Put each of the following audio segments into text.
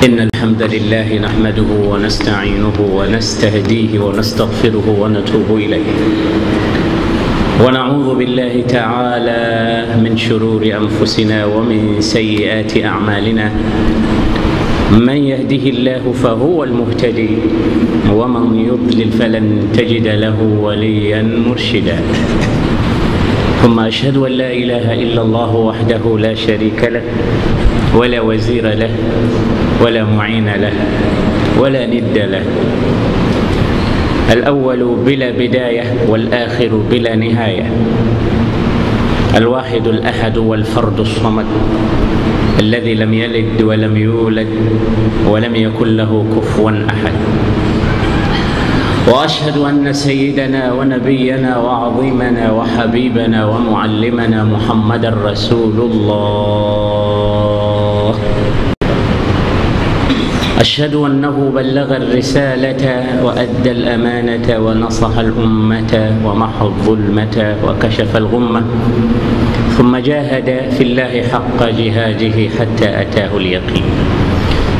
إن الحمد لله نحمده ونستعينه ونستهديه ونستغفره ونتوب إليه ونعوذ بالله تعالى من شرور أنفسنا ومن سيئات أعمالنا. من يهده الله فهو المهتدي ومن يضلل فلن تجد له وليا مرشدا. ثم أشهد أن لا إله إلا الله وحده لا شريك له ولا وزير له ولا معين له ولا ند له، الأول بلا بداية والآخر بلا نهاية، الواحد الأحد والفرد الصمد الذي لم يلد ولم يولد ولم يكن له كفوا أحد. وأشهد أن سيدنا ونبينا وعظيمنا وحبيبنا ومعلمنا محمد رسول الله. أشهد أنه بلغ الرسالة وأدى الأمانة ونصح الأمة ومحى الظلمة وكشف الغمة، ثم جاهد في الله حق جهاده حتى أتاه اليقين.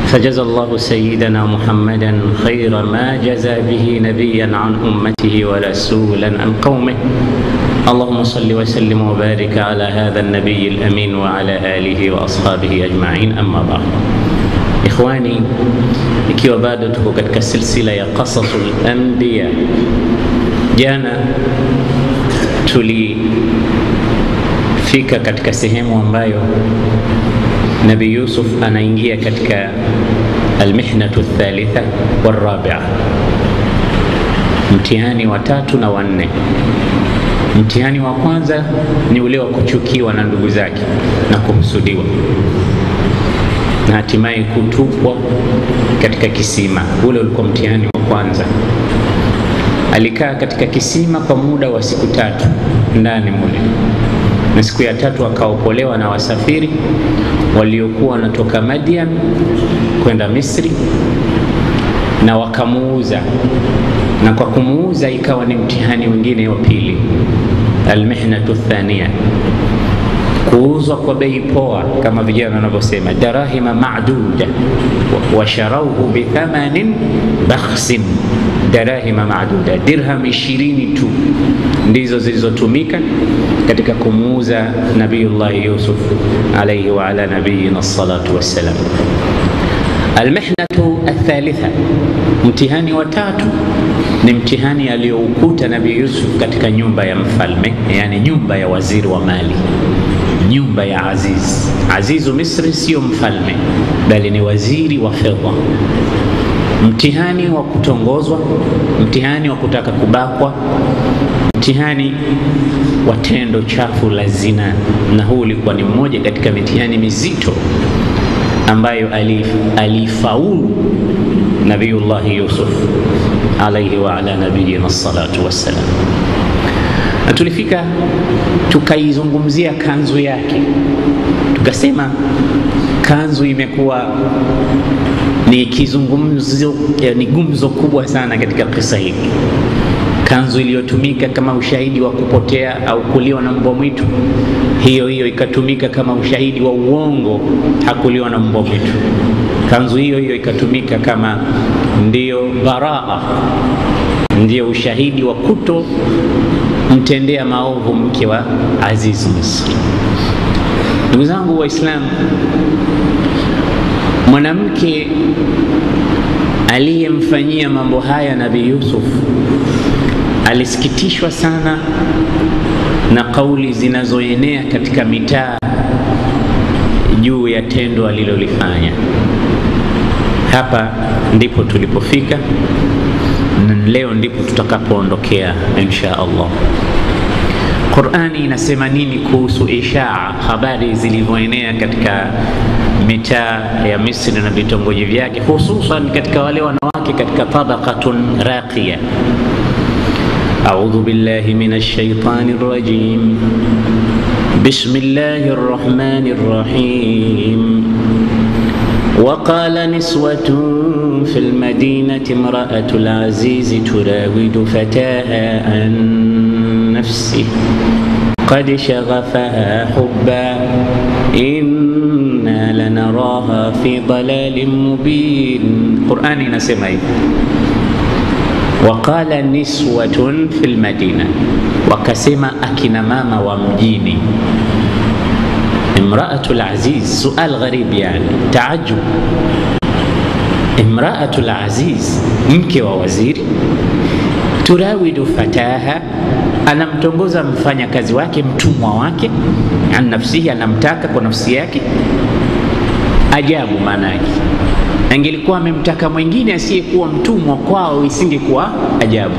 فجزى الله سيدنا محمدا خير ما جزى به نبيا عن أمته ورسولا عن قومه. اللهم صل وسلم وبارك على هذا النبي الأمين وعلى آله وأصحابه أجمعين. أما بعد، إخواني، ikiwa bado tuko katika silsila ya Qasasul Anbiya, jana tulifika katika sehemu ambayo Nabii Yusuf anaingia katika almihnatu thalitha warabi'a, mtihani wa 3 na wa 4. Mtihani wa kwanza ni ule wa kuchukiwa na ndugu zake na kuhusudiwa na hatimaye kutupwa katika kisima. Ule ulikuwa mtihani wa kwanza. Alikaa katika kisima kwa muda wa siku 3 ndani mule, na siku ya 3 akaokolewa na wasafiri waliokuwa wanatoka Madian kwenda Misri, na wakamuuza, na kwa kumuuza ikawa ni mtihani mwingine wa pili, almihnatu thania, kuuzwa kwa bei poa, kama vijana wanavyosema, darahima ma'duda wa sharauhu bi thamanin bakhsin. Darahima ma'duda, dirham 20 tu ndizo zilizotumika katika kumuuza Nabiyullah Yusuf alayhi wa ala nabiyina salatu wassalam. Almihnatu athalitha, mtihani wa 3 ni mtihani aliyoukuta Nabii Yusuf katika nyumba ya mfalme, yani nyumba ya waziri wa mali, nyumba ya Aziz. Azizu Misri sio mfalme, bali ni waziri wa fedha. Mtihani wa kutongozwa, mtihani wa kutaka kubakwa, mtihani wa tendo chafu la zina. Na huu ulikuwa ni mmoja katika mitihani mizito ambayo alifaulu Nabiyullah Yusuf alayhi wa ala nabiyina salatu wassalam. Na tulifika tukaizungumzia kanzu yake, tukasema kanzu imekuwa ni kizungumzo, ni gumzo kubwa sana katika kisa hiki. Kanzu iliyotumika kama ushahidi wa kupotea au kuliwa na mbwa mwitu, hiyo ikatumika kama ushahidi wa uongo, hakuliwa na mbwa mwitu. Kanzu hiyo ikatumika kama ndiyo baraa, ndiyo ushahidi wa kuto mtendea maovu mke wa Aziz Misri. Ndugu zangu Waislamu, mwanamke aliyemfanyia mambo haya Nabii Yusuf alisikitishwa sana na kauli zinazoenea katika mitaa juu ya tendo alilolifanya. Hapa ndipo tulipofika, na leo ndipo tutakapoondokea insha Allah. Qur'ani inasema nini kuhusu ishaa, habari zilivyoenea katika mitaa ya Misri na vitongoji vyake, hususan katika wale wanawake katika tabaqatun raqiya. A'udhu billahi minash shaitanir rajim. Bismillahir rahmanir rahim. وقال نسوة في المدينة امرأة العزيز تراود فتاها عن نفسه قد شغفها حبا إن inna lanaraha fi dalalin mubin. Qur'ani inasema hivi, waqala niswatun fil madina, wakasema akina mama wa mjini. Imra'atul aziz, sual gharib yani, taajub. Imra'atul aziz, mke wa waziri, turawidu fataha, anamtongoza mfanya kazi wake, mtumwa wake, an nafsihi, anamtaka kwa nafsi yake. Ajabu maana yake, angelikuwa amemtaka mwingine asiyekuwa mtumwa kwao isingekuwa ajabu,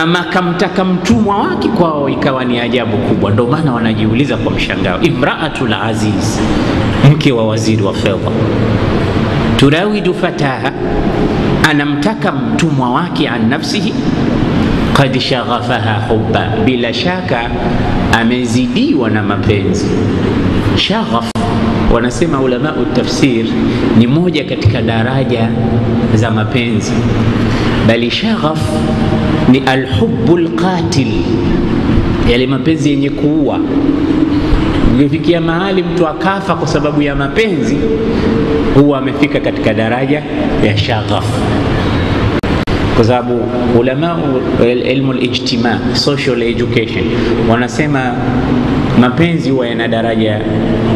ama kamtaka mtumwa wake kwao ikawa ni ajabu kubwa. Ndio maana wanajiuliza kwa mshangao, Imra'atul aziz, mke wa waziri wa fedha, turawidu fataha, anamtaka mtumwa wake, an nafsihi, qad shaghafaha hubba, bila shaka amezidiwa na mapenzi. Shaghaf, wanasema ulama tafsir, ni moja katika daraja za mapenzi, bali shaghaf ni alhubbul qatil, yale mapenzi yenye kuua. Ukifikia mahali mtu akafa kwa sababu ya mapenzi, huwa amefika katika daraja ya shaghaf. Kwa sababu ulama ilmu al-ijtima, social education, wanasema mapenzi huwa yana daraja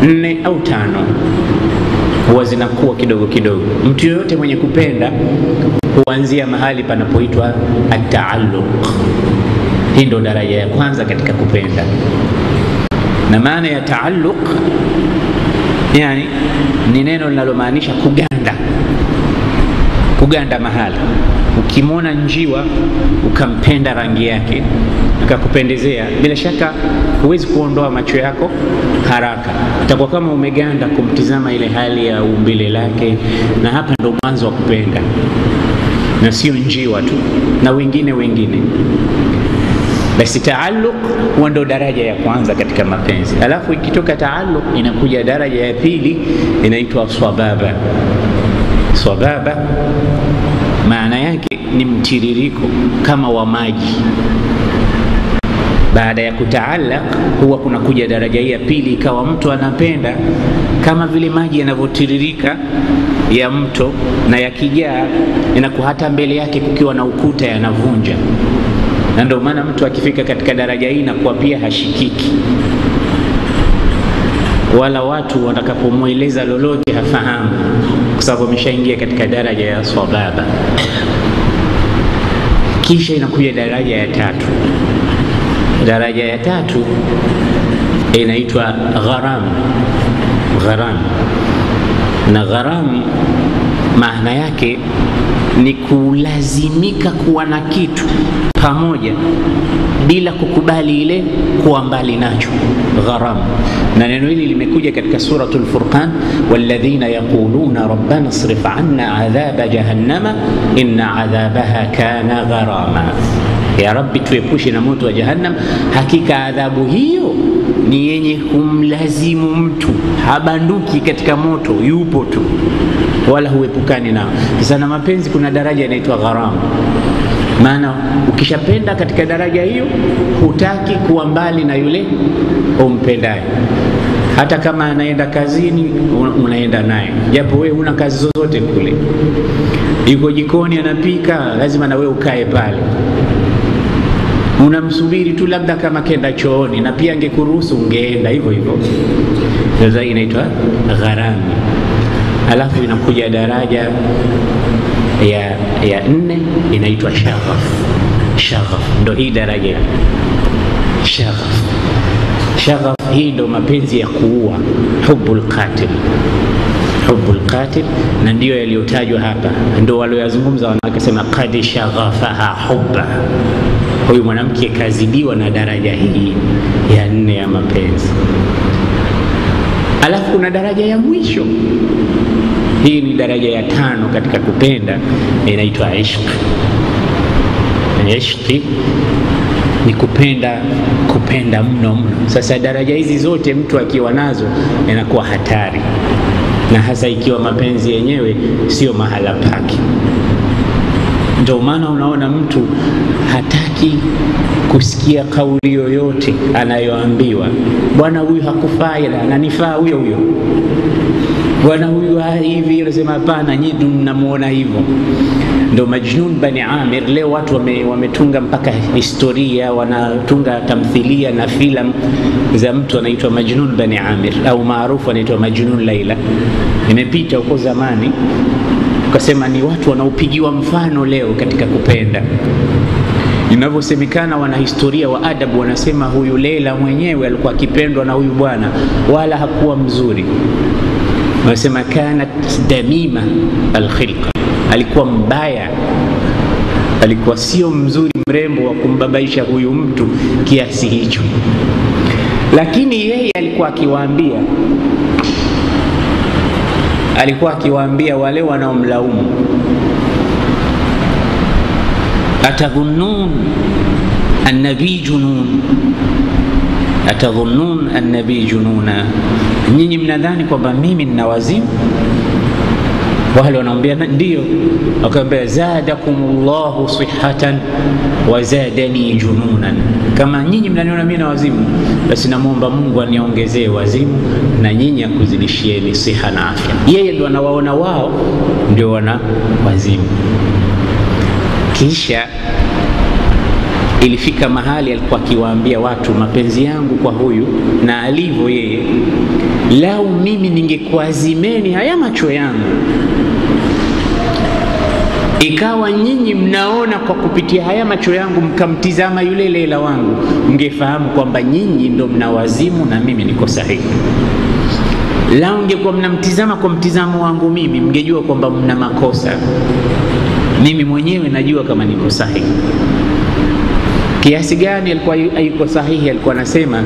4 au 5, huwa zinakuwa kidogo kidogo. Mtu yoyote mwenye kupenda huanzia mahali panapoitwa at-taalluq. Hii ndio daraja ya kwanza katika kupenda. Na maana ya taalluq yani ni neno linalomaanisha kuganda, kuganda mahali. Ukimwona njiwa ukampenda rangi yake akakupendezea, bila shaka huwezi kuondoa macho yako haraka, itakuwa kama umeganda kumtizama ile hali ya umbile lake. Na hapa ndo mwanzo wa kupenda, na sio njiwa tu na wengine. Basi taalluq ndo daraja ya kwanza katika mapenzi. Alafu ikitoka taalluq inakuja daraja ya pili, inaitwa swababa. Swababa maana yake ni mtiririko kama wa maji. Baada ya kutaallaq huwa kuna kuja daraja ya pili, ikawa mtu anapenda kama vile maji yanavyotiririka ya mto, na yakijaa inakuwa hata mbele yake kukiwa na ukuta yanavunja. Na ndio maana mtu akifika katika daraja hii inakuwa pia hashikiki, wala watu watakapomweleza lolote hafahamu, kwa sababu ameshaingia katika daraja ya swababa. Kisha inakuja daraja ya tatu. Daraja ya tatu inaitwa gharam. Gharam, na gharam maana yake ni kulazimika kuwa na kitu pamoja bila kukubali ile kuwa mbali nacho. Gharam, na neno hili limekuja katika suratul Furqan, walladhina yaquluna rabbana isrif anna adhaba jahannama inna adhabaha kana gharama. Ya Rabbi, tuepushe na moto wa Jahannam, hakika adhabu hiyo ni yenye kumlazimu mtu, habanduki katika moto, yupo tu wala huepukani nao. Sasa na mapenzi kuna daraja inaitwa gharam. Maana ukishapenda katika daraja hiyo, hutaki kuwa mbali na yule umpendaye. Hata kama anaenda kazini, unaenda naye, japo wewe huna kazi zozote kule. Yuko jikoni anapika, lazima na wewe ukae pale, unamsubiri tu, labda kama kenda chooni, na pia angekuruhusu ungeenda hivyo hivyo. Sasa inaitwa gharam. Alafu inakuja daraja ya 4 inaitwa shaghaf. Shaghaf ndo hii daraja. Shaghaf, shaghaf hii ndo mapenzi ya kuua, hubbul qatil. Hubbul qatil, na ndio yaliyotajwa hapa, ndio walioyazungumza wanawake, sema qad shaghafaha hubba. Huyu mwanamke kazidiwa na daraja hii ya 4 ya mapenzi. Alafu kuna daraja ya mwisho, hii ni daraja ya 5 katika kupenda, inaitwa ishq. Ishq ni kupenda mno. Sasa daraja hizi zote mtu akiwa nazo inakuwa hatari, na hasa ikiwa mapenzi yenyewe sio mahala pake. Ndio maana unaona mtu hataki kusikia kauli yoyote anayoambiwa, bwana huyu hakufai, ananifaa huyo huyo, bwana huyu hivi, unasema hapana, nyinyi mnamuona hivyo. Ndio Majnun Bani Amir. Leo watu wametunga mpaka historia, wanatunga tamthilia na filamu za mtu anaitwa Majnun Bani Amir, au maarufu anaitwa Majnun Laila. Nimepita huko zamani, ukasema ni watu wanaopigiwa mfano leo katika kupenda. Inavyosemekana wanahistoria wa adabu wanasema huyu Leila mwenyewe alikuwa akipendwa na huyu bwana, wala hakuwa mzuri. Wanasema kanat damima alkhilqa, alikuwa mbaya, alikuwa sio mzuri, mrembo wa kumbabaisha huyu mtu kiasi hicho. Lakini yeye alikuwa akiwaambia wale wanaomlaumu, atadhunnun annabi junun, atadhunnun annabi jununa, nyinyi mnadhani kwamba mimi nina wazimu? Wale wanaambia ndio. Akaambia zadakumullahu sihhatan wa zadani jununan, kama nyinyi mnaniona mimi na wazimu, basi namuomba Mungu aniongezee wazimu na nyinyi akuzidishieni siha na afya. Yeye ndio anawaona wao ndio wana wazimu. Kisha ilifika mahali alikuwa akiwaambia watu, mapenzi yangu kwa huyu na alivyo yeye, lau mimi ningekuazimeni haya macho yangu, ikawa nyinyi mnaona kwa kupitia haya macho yangu, mkamtizama yule Leila wangu, mngefahamu kwamba nyinyi ndio mnawazimu na mimi niko sahihi. Lau mngekuwa mnamtizama kwa mtizamo wangu mimi, mngejua kwamba mna makosa. Mimi mwenyewe najua kama niko sahihi. Kiasi gani alikuwa yuko sahihi? Alikuwa anasema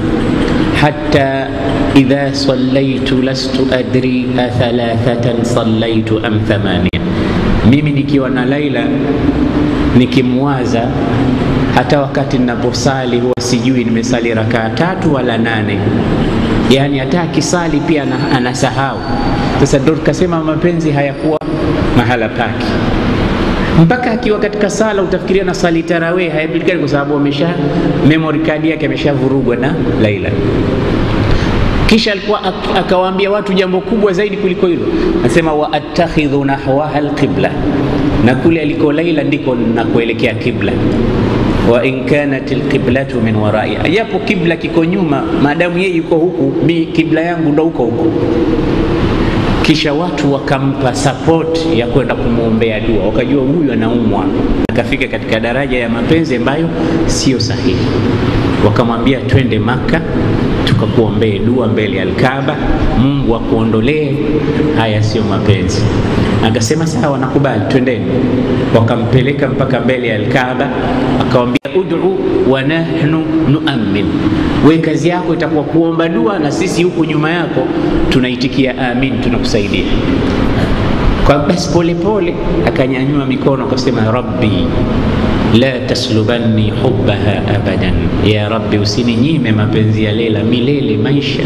hatta idha sallaitu lastu adri athalathatan sallaitu am thamania, mimi nikiwa na Laila nikimwaza, hata wakati ninaposali huwa sijui nimesali rakaa 3 wala 8. Yani hata akisali pia anasahau. Sasa ndio tukasema mapenzi hayakuwa mahala pake. Mpaka akiwa katika sala utafikiria na sali tarawih, haijulikani kwa sababu amesha memory card yake ameshavurugwa na Laila. Kisha alikuwa akawaambia watu jambo kubwa zaidi kuliko hilo, anasema wa attakhidhu nahwaha alqibla, na kule aliko Laila ndiko nakuelekea kibla. Wa in kanat alqiblatu min wara'i, yapo kibla kiko nyuma, maadamu yeye yuko huku, mi kibla yangu ndo huko huko. Kisha watu wakampa support ya kwenda kumuombea dua, wakajua huyu anaumwa, akafika katika daraja ya mapenzi ambayo sio sahihi. Wakamwambia twende Maka tukakuombee dua mbele ya Al-Kaaba, Mungu akuondolee haya sio mapenzi. Akasema sawa, nakubali, twendeni. Wakampeleka mpaka mbele ya Al-Kaaba, akamwambia ud'u wa nahnu nu'min, wewe kazi yako itakuwa kuomba dua na sisi huku nyuma yako tunaitikia amin, tunakusaidia. Kwa basi pole pole akanyanyua mikono akasema rabbi la taslubanni hubbaha abadan, ya rabbi usininyime mapenzi ya Leila milele maisha.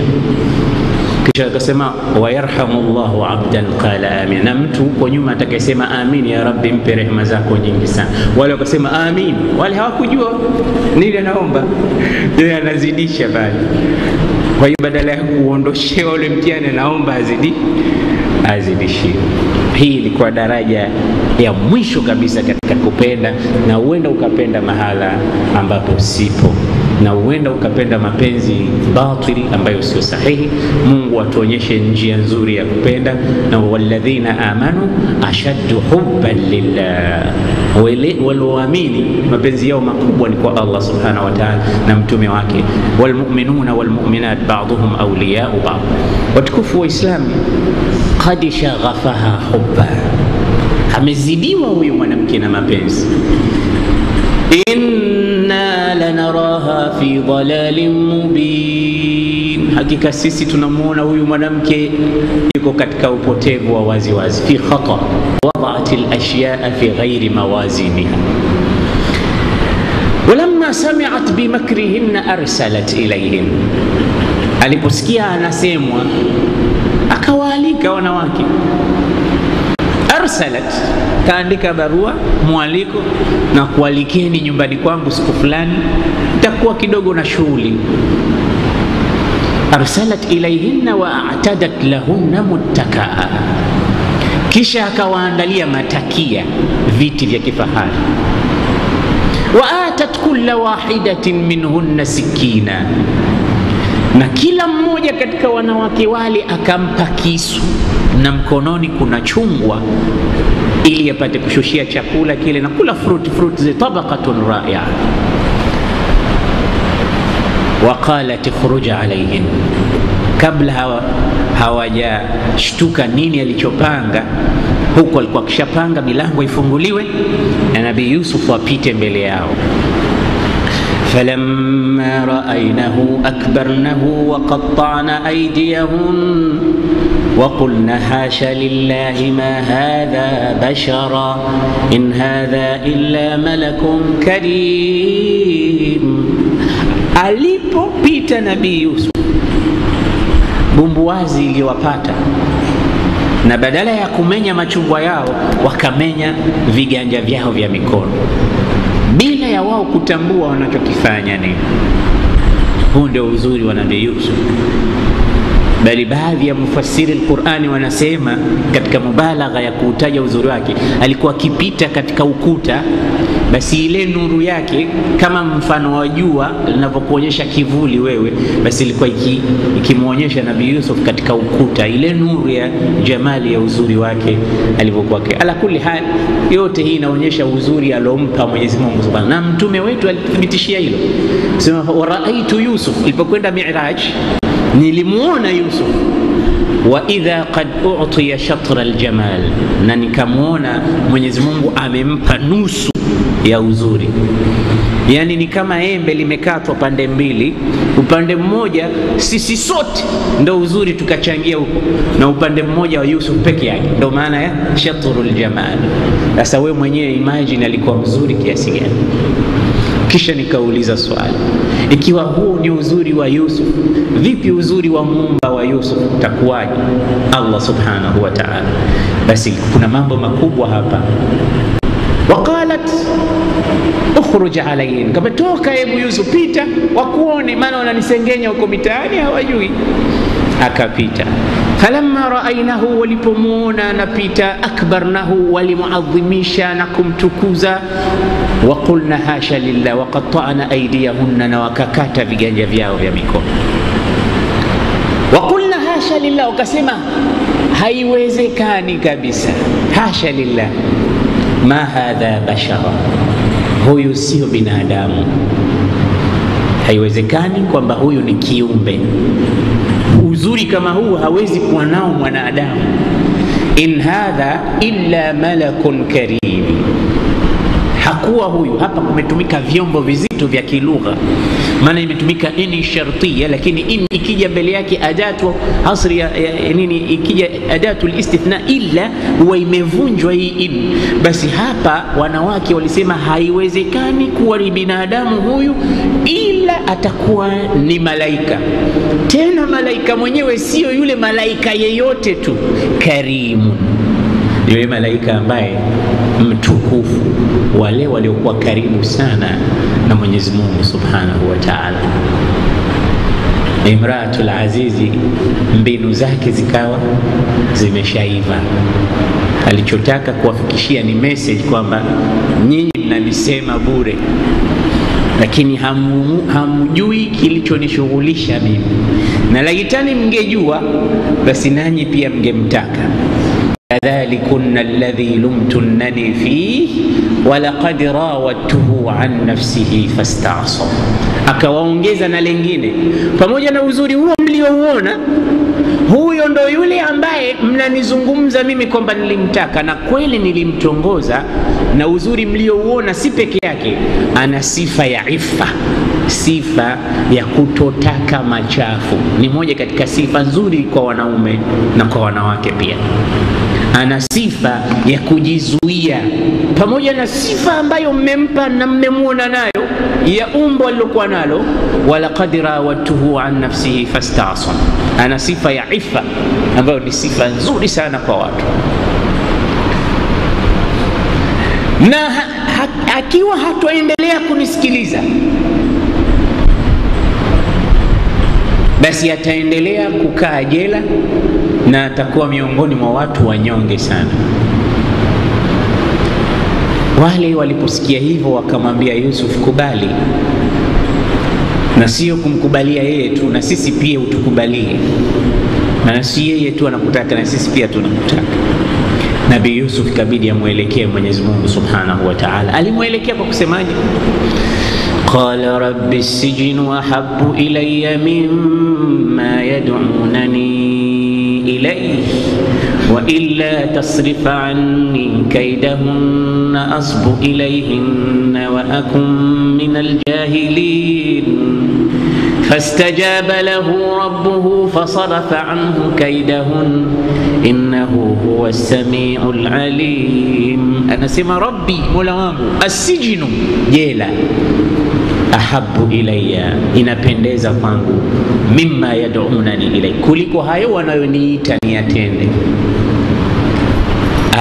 Kisha akasema wa yarhamullahu abdan qala amin, na mtu huko nyuma atakayesema amin, ya rabbi mpe rehema zako nyingi sana. Wale wakasema amin, wale hawakujua nini anaomba, yeye anazidisha bali. Kwa hiyo badala ya kuondoshewa ule mtihani anaomba azidishie. Hii ilikuwa daraja ya mwisho kabisa katika kupenda, na uenda ukapenda mahala ambapo sipo, na uenda ukapenda mapenzi batili ambayo sio sahihi. Mungu atuonyeshe njia nzuri ya kupenda, na walladhina amanu ashaddu hubban lillah, walioamini mapenzi yao makubwa ni kwa Allah subhanahu wa ta'ala na mtume wake. Walmu'minuna walmu'minat ba'dhuhum awliya'u ba'd. Watukufu wa Islam, qad shaghafaha hubba, amezidiwa huyu mwanamke na mapenzi. Inna lanaraha fi dhalalin mubin, hakika sisi tunamuona huyu mwanamke yuko katika upotevu wa wazi wazi. Fi khata wada'at al-ashya'a fi ghairi mawaziniha. Walamma sami'at bimakrihinna arsalat ilayhin, aliposikia anasemwa akawaalika wanawake. Arsalat, kaandika barua mwaliko na kualikeni nyumbani kwangu siku fulani, itakuwa kidogo na shughuli. Arsalat ilayhinna wa a'tadat lahunna muttakaa, kisha akawaandalia matakia, viti vya kifahari. Wa atat kulla wahidatin minhunna sikina, na kila mmoja katika wanawake wale akampa kisu na mkononi kuna chungwa ili apate kushushia chakula kile na kula fruit zi tabaqatun ra'i'a. Wa qalat ikhruj alayhin, kabla hawajashtuka nini alichopanga, huko alikuwa kishapanga milango ifunguliwe na Nabii Yusuf apite mbele yao. فلما رأينه أكبرنه وقطعن أيديهن وقلنا حاش لله ما هذا بشرا إن هذا إلا ملك كريم. Alipopita Nabii Yusuf, bumbuazi iliwapata, na badala ya kumenya machungwa yao wakamenya viganja vyao vya mikono, bila ya wao kutambua wanachokifanya nini. Huu ndio uzuri wa Nabii Yusuf. Bali baadhi ya mufassiri al-Qur'ani wanasema katika mubalagha ya kuutaja uzuri wake, alikuwa akipita katika ukuta, basi ile nuru yake kama mfano wa jua linavyokuonyesha kivuli wewe, basi ilikuwa ikimuonyesha Nabii Yusuf katika ukuta, ile nuru ya jamali ya uzuri wake alivyokuwa. Ala kulli hal, yote hii inaonyesha uzuri alompa Mwenyezi Mungu Subhanahu, na mtume wetu alithibitishia hilo. Sema wa raaitu Yusuf, ilipokwenda Mi'raj nilimuona Yusuf, wa idha qad u'tiya shatra aljamal, na nikamuona Mwenyezi Mungu amempa nusu ya uzuri. Yani ni kama embe limekatwa pande mbili, upande mmoja sisi sote ndio uzuri tukachangia huko, na upande mmoja wa Yusuf peke yake, ndio maana ya shatrul jamal. Sasa wewe mwenyewe imagine alikuwa mzuri kiasi gani. Kisha nikauliza swali, ikiwa huu ni uzuri wa Yusuf, vipi uzuri wa muumba wa Yusuf utakuwaje? Allah subhanahu wa ta'ala. Basi kuna mambo makubwa hapa. Waqalat ukhruj alayhin, kama toka hebu Yusuf pita wakuone, maana wananisengenya huko mitaani hawajui. Akapita. Falamma raainahu, walipomuona anapita, akbarnahu, walimuadhimisha na kumtukuza. Wa qulna hasha lillah wa qatta'na aydiyahunna, na wakakata viganja vyao vya mikono. Wa qulna hasha lillah, wakasema haiwezekani kabisa, hasha lillah, ma hadha bashara, huyu sio binadamu, haiwezekani kwamba huyu ni kiumbe. Uzuri kama huu hawezi kuwa nao mwanadamu. In hadha illa malakun karim, hakuwa huyu. Hapa kumetumika vyombo vizito vya kilugha, maana imetumika in shartiya, lakini in ikija mbele yake adatu asri ya nini, ikija adatu alistithna illa huwa imevunjwa hii in. Basi hapa wanawake walisema haiwezekani kuwa ni binadamu huyu, ila atakuwa ni malaika. Tena malaika mwenyewe sio yule malaika yeyote tu, karimu, yule malaika ambaye mtukufu, wale waliokuwa karibu sana na Mwenyezi Mungu Subhanahu wa Ta'ala. Imratul Azizi mbinu zake zikawa zimeshaiva. Alichotaka kuwafikishia ni message kwamba nyinyi mnanisema bure, lakini hamjui kilichonishughulisha mimi, na laitani mngejua basi nanyi pia mngemtaka. Kadhalikunna alladhi lumtunnani fihi wa laqad rawatuhu an nafsihi fasta'sa. Akawaongeza na lengine, pamoja na uzuri huo mliouona, huyo ndo yule ambaye mnanizungumza mimi kwamba nilimtaka, na kweli nilimtongoza. Na uzuri mliouona si peke yake, ana sifa ya ifa, sifa ya kutotaka machafu. Ni moja katika sifa nzuri kwa wanaume na kwa wanawake pia. Ana sifa ya kujizuia, pamoja na sifa ambayo mmempa na mmemuona nayo ya umbo alilokuwa nalo. Wala qad rawatuhu an nafsihi fasta'sa, ana sifa ya ifa ambayo ni sifa nzuri sana kwa watu. na akiwa hatoendelea kunisikiliza, basi ataendelea kukaa jela na atakuwa miongoni mwa watu wanyonge sana. Wale waliposikia hivyo wakamwambia Yusuf, kubali, na sio kumkubalia yeye tu, na sisi pia utukubalie, na si yeye tu anakutaka, na sisi pia tunakutaka. Nabii Yusuf kabidi amuelekee Mwenyezi Mungu Subhanahu wa Ta'ala. Alimuelekea kwa kusemaje? Qala rabbi as-sijnu ahabbu ilayya mimma yad'unani ilayhi wa illa tasrif anni kaydahunna asbu ilayhinna wa akum min al-jahilin. فاستجاب له ربه فصرف عنه كيدهن إنه هو السميع العليم. أنا سمع ربي مولاه السجن جيلا ahabu ilayya, inapendeza kwangu, mimma yad'unani ilay, kuliko hayo wanayoniita niyatende.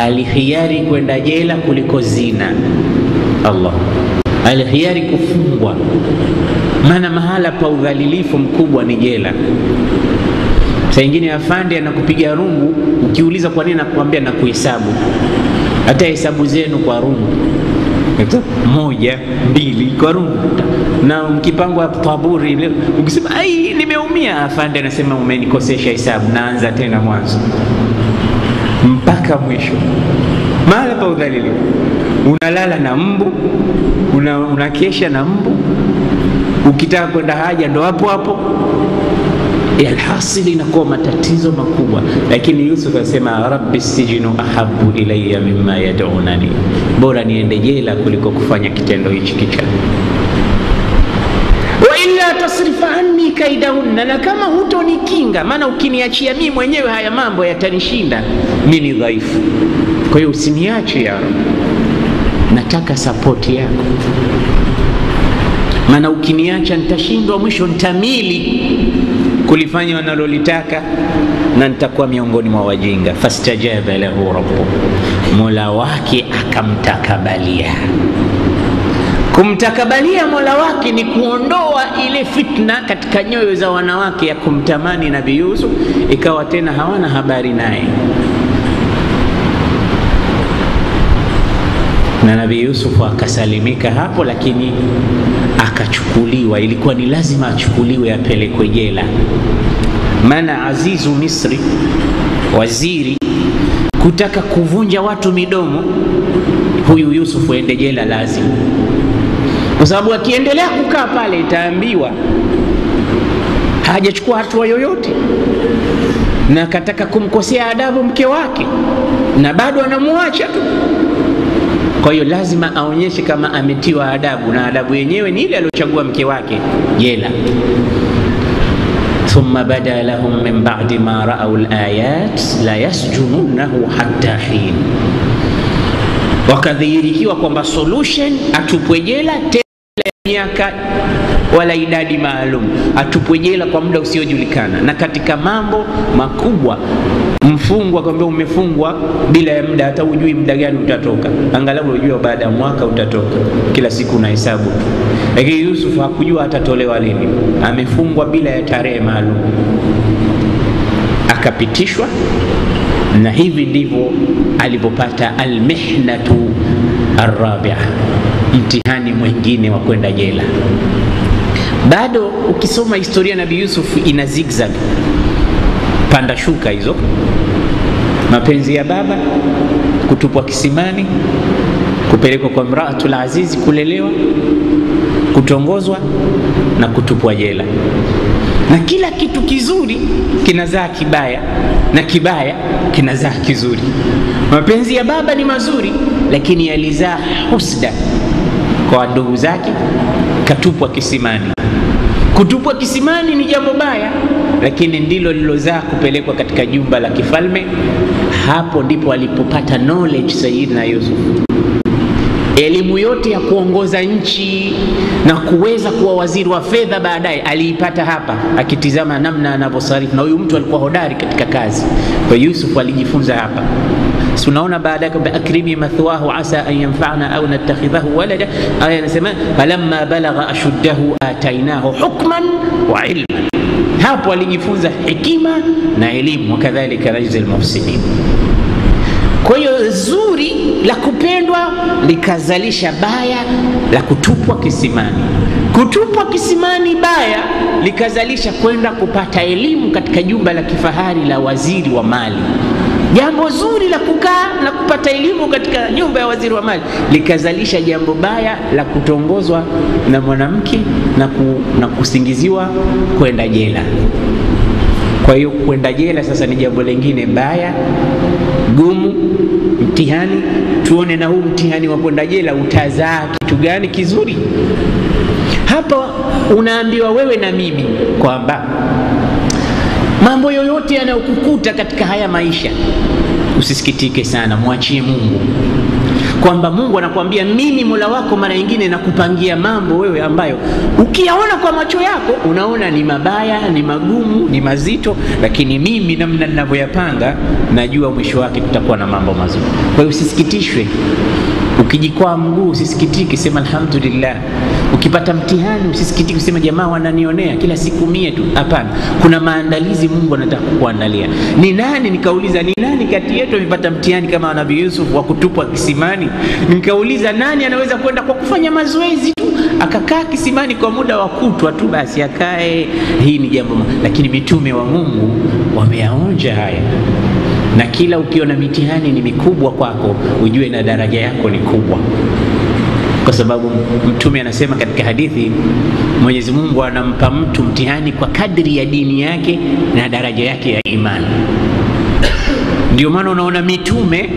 Alikhiyari kwenda jela kuliko zina. Allah alikhiyari kufungwa, maana mahala pa udhalilifu mkubwa ni jela. Saa nyingine afande anakupiga rungu, ukiuliza kwa nini anakuambia na kuhesabu. Hata hesabu zenu kwa rungu 1 2 kwa rungu, na mkipangwa taburi ukisema ai nimeumia, afande anasema umenikosesha hesabu, naanza tena mwanzo mpaka mwisho. Mahala pa udhalilifu. Unalala na mbu, unakesha na mbu, ukitaka kwenda haja ndo hapo hapo. Alhasili inakuwa matatizo makubwa. Lakini Yusuf asema rabbi sijinu ahabbu ilayya mimma yad'unani, bora niende jela kuliko kufanya kitendo hichi kicha. Wa illa tasrifa anni kaidahunna, na kama hutonikinga, maana ukiniachia mimi mwenyewe haya mambo yatanishinda, mimi ni dhaifu. Kwa hiyo usiniache ya Rabbi, nataka support yako, maana ukiniacha nitashindwa, mwisho nitamili kulifanya wanalolitaka na nitakuwa miongoni mwa wajinga. Fastajaba lahu rabbuhu, Mola wake akamtakabalia. Kumtakabalia Mola wake ni kuondoa ile fitna katika nyoyo za wanawake ya kumtamani Nabii Yusuf, ikawa tena hawana habari naye. Na Nabii Yusuf akasalimika hapo, lakini akachukuliwa. Ilikuwa ni lazima achukuliwe apelekwe jela, maana Azizu Misri, waziri, kutaka kuvunja watu midomo, huyu Yusuf aende jela lazima, kwa sababu akiendelea kukaa pale itaambiwa hajachukua hatua yoyote, na kataka kumkosea adabu mke wake na bado anamuacha tu. Kwa hiyo lazima aonyeshe kama ametiwa adabu, na adabu yenyewe ni ile aliyochagua mke wake, jela. Thumma bada lahum min ba'di ma ra'aw al-ayat la yasjununahu hatta hin, wakadhihirikiwa kwamba solution atupwe jela tena miaka wala idadi maalum, atupwe jela kwa muda usiojulikana. Na katika mambo makubwa, mfungwa kwamba umefungwa bila ya muda, hata hujui muda gani utatoka, angalau unajua baada ya mwaka utatoka, kila siku unahesabu. Lakini Yusuf hakujua atatolewa lini, amefungwa bila ya tarehe maalum, akapitishwa. Na hivi ndivyo alipopata almihnatu arrabi'a, mtihani mwingine wa kwenda jela. Bado ukisoma historia Nabii Yusuf ina zigzag, panda shuka hizo: mapenzi ya baba, kutupwa kisimani, kupelekwa kwa Imraatul Aziz kulelewa, kutongozwa na kutupwa jela. Na kila kitu kizuri kinazaa kibaya, na kibaya kinazaa kizuri. Mapenzi ya baba ni mazuri, lakini yalizaa husda kwa ndugu zake, katupwa kisimani. Kutupwa kisimani ni jambo baya, lakini ndilo lilozaa kupelekwa katika jumba la kifalme. Hapo ndipo alipopata knowledge Sayyidina Yusuf. Elimu yote ya kuongoza nchi na kuweza kuwa waziri wa fedha baadaye aliipata hapa, akitizama namna anavyosarifu, na huyu mtu alikuwa hodari katika kazi. Kwa Yusuf alijifunza hapa. Tunaona baada ya akrimi mathwahu asa an yanfa'na au natakhidhahu walada, aya inasema falamma balagha ashuddahu atainahu hukman wa ilman. Hapo alijifunza hekima na elimu, kadhalika najzi almuhsinin. Kwa hiyo zuri la kupendwa likazalisha baya la kutupwa kisimani. Kutupwa kisimani baya likazalisha kwenda kupata elimu katika jumba la kifahari la waziri wa mali. Jambo zuri la kukaa na kupata elimu katika nyumba ya waziri wa mali likazalisha jambo baya la kutongozwa na mwanamke na kusingiziwa kwenda jela. Kwa hiyo kwenda jela sasa ni jambo lingine baya, gumu, mtihani. Tuone na huu mtihani wa kwenda jela utazaa kitu gani kizuri. Hapa unaambiwa wewe na mimi kwamba mambo yoyote yanayokukuta katika haya maisha usisikitike sana, muachie Mungu. Kwamba Mungu anakuambia mimi Mola wako mara nyingine nakupangia mambo wewe ambayo ukiyaona kwa macho yako unaona ni mabaya, ni magumu, ni mazito, lakini mimi namna ninavyoyapanga najua mwisho wake kutakuwa na mambo mazuri. Kwa hiyo usisikitishwe. Ukijikwaa mguu usisikitike, sema alhamdulillah. Ukipata mtihani usisikitike kusema jamaa wananionea kila siku 100 tu. Hapana, kuna maandalizi Mungu anataka kukuandalia. Ni nani, nikauliza ni nani kati yetu amepata mtihani kama Nabii Yusuf wa kutupwa kisimani? Nikauliza nani anaweza kwenda kwa kufanya mazoezi tu akakaa kisimani kwa muda wa kutwa tu basi akae? Hii ni jambo, lakini mitume wa Mungu wameyaonja haya. Na kila ukiona mitihani ni mikubwa kwako ujue na daraja yako ni kubwa. Kwa sababu mtume anasema katika hadithi, Mwenyezi Mungu anampa mtu mtihani kwa kadri ya dini yake na daraja yake ya imani. Ndio maana unaona mitume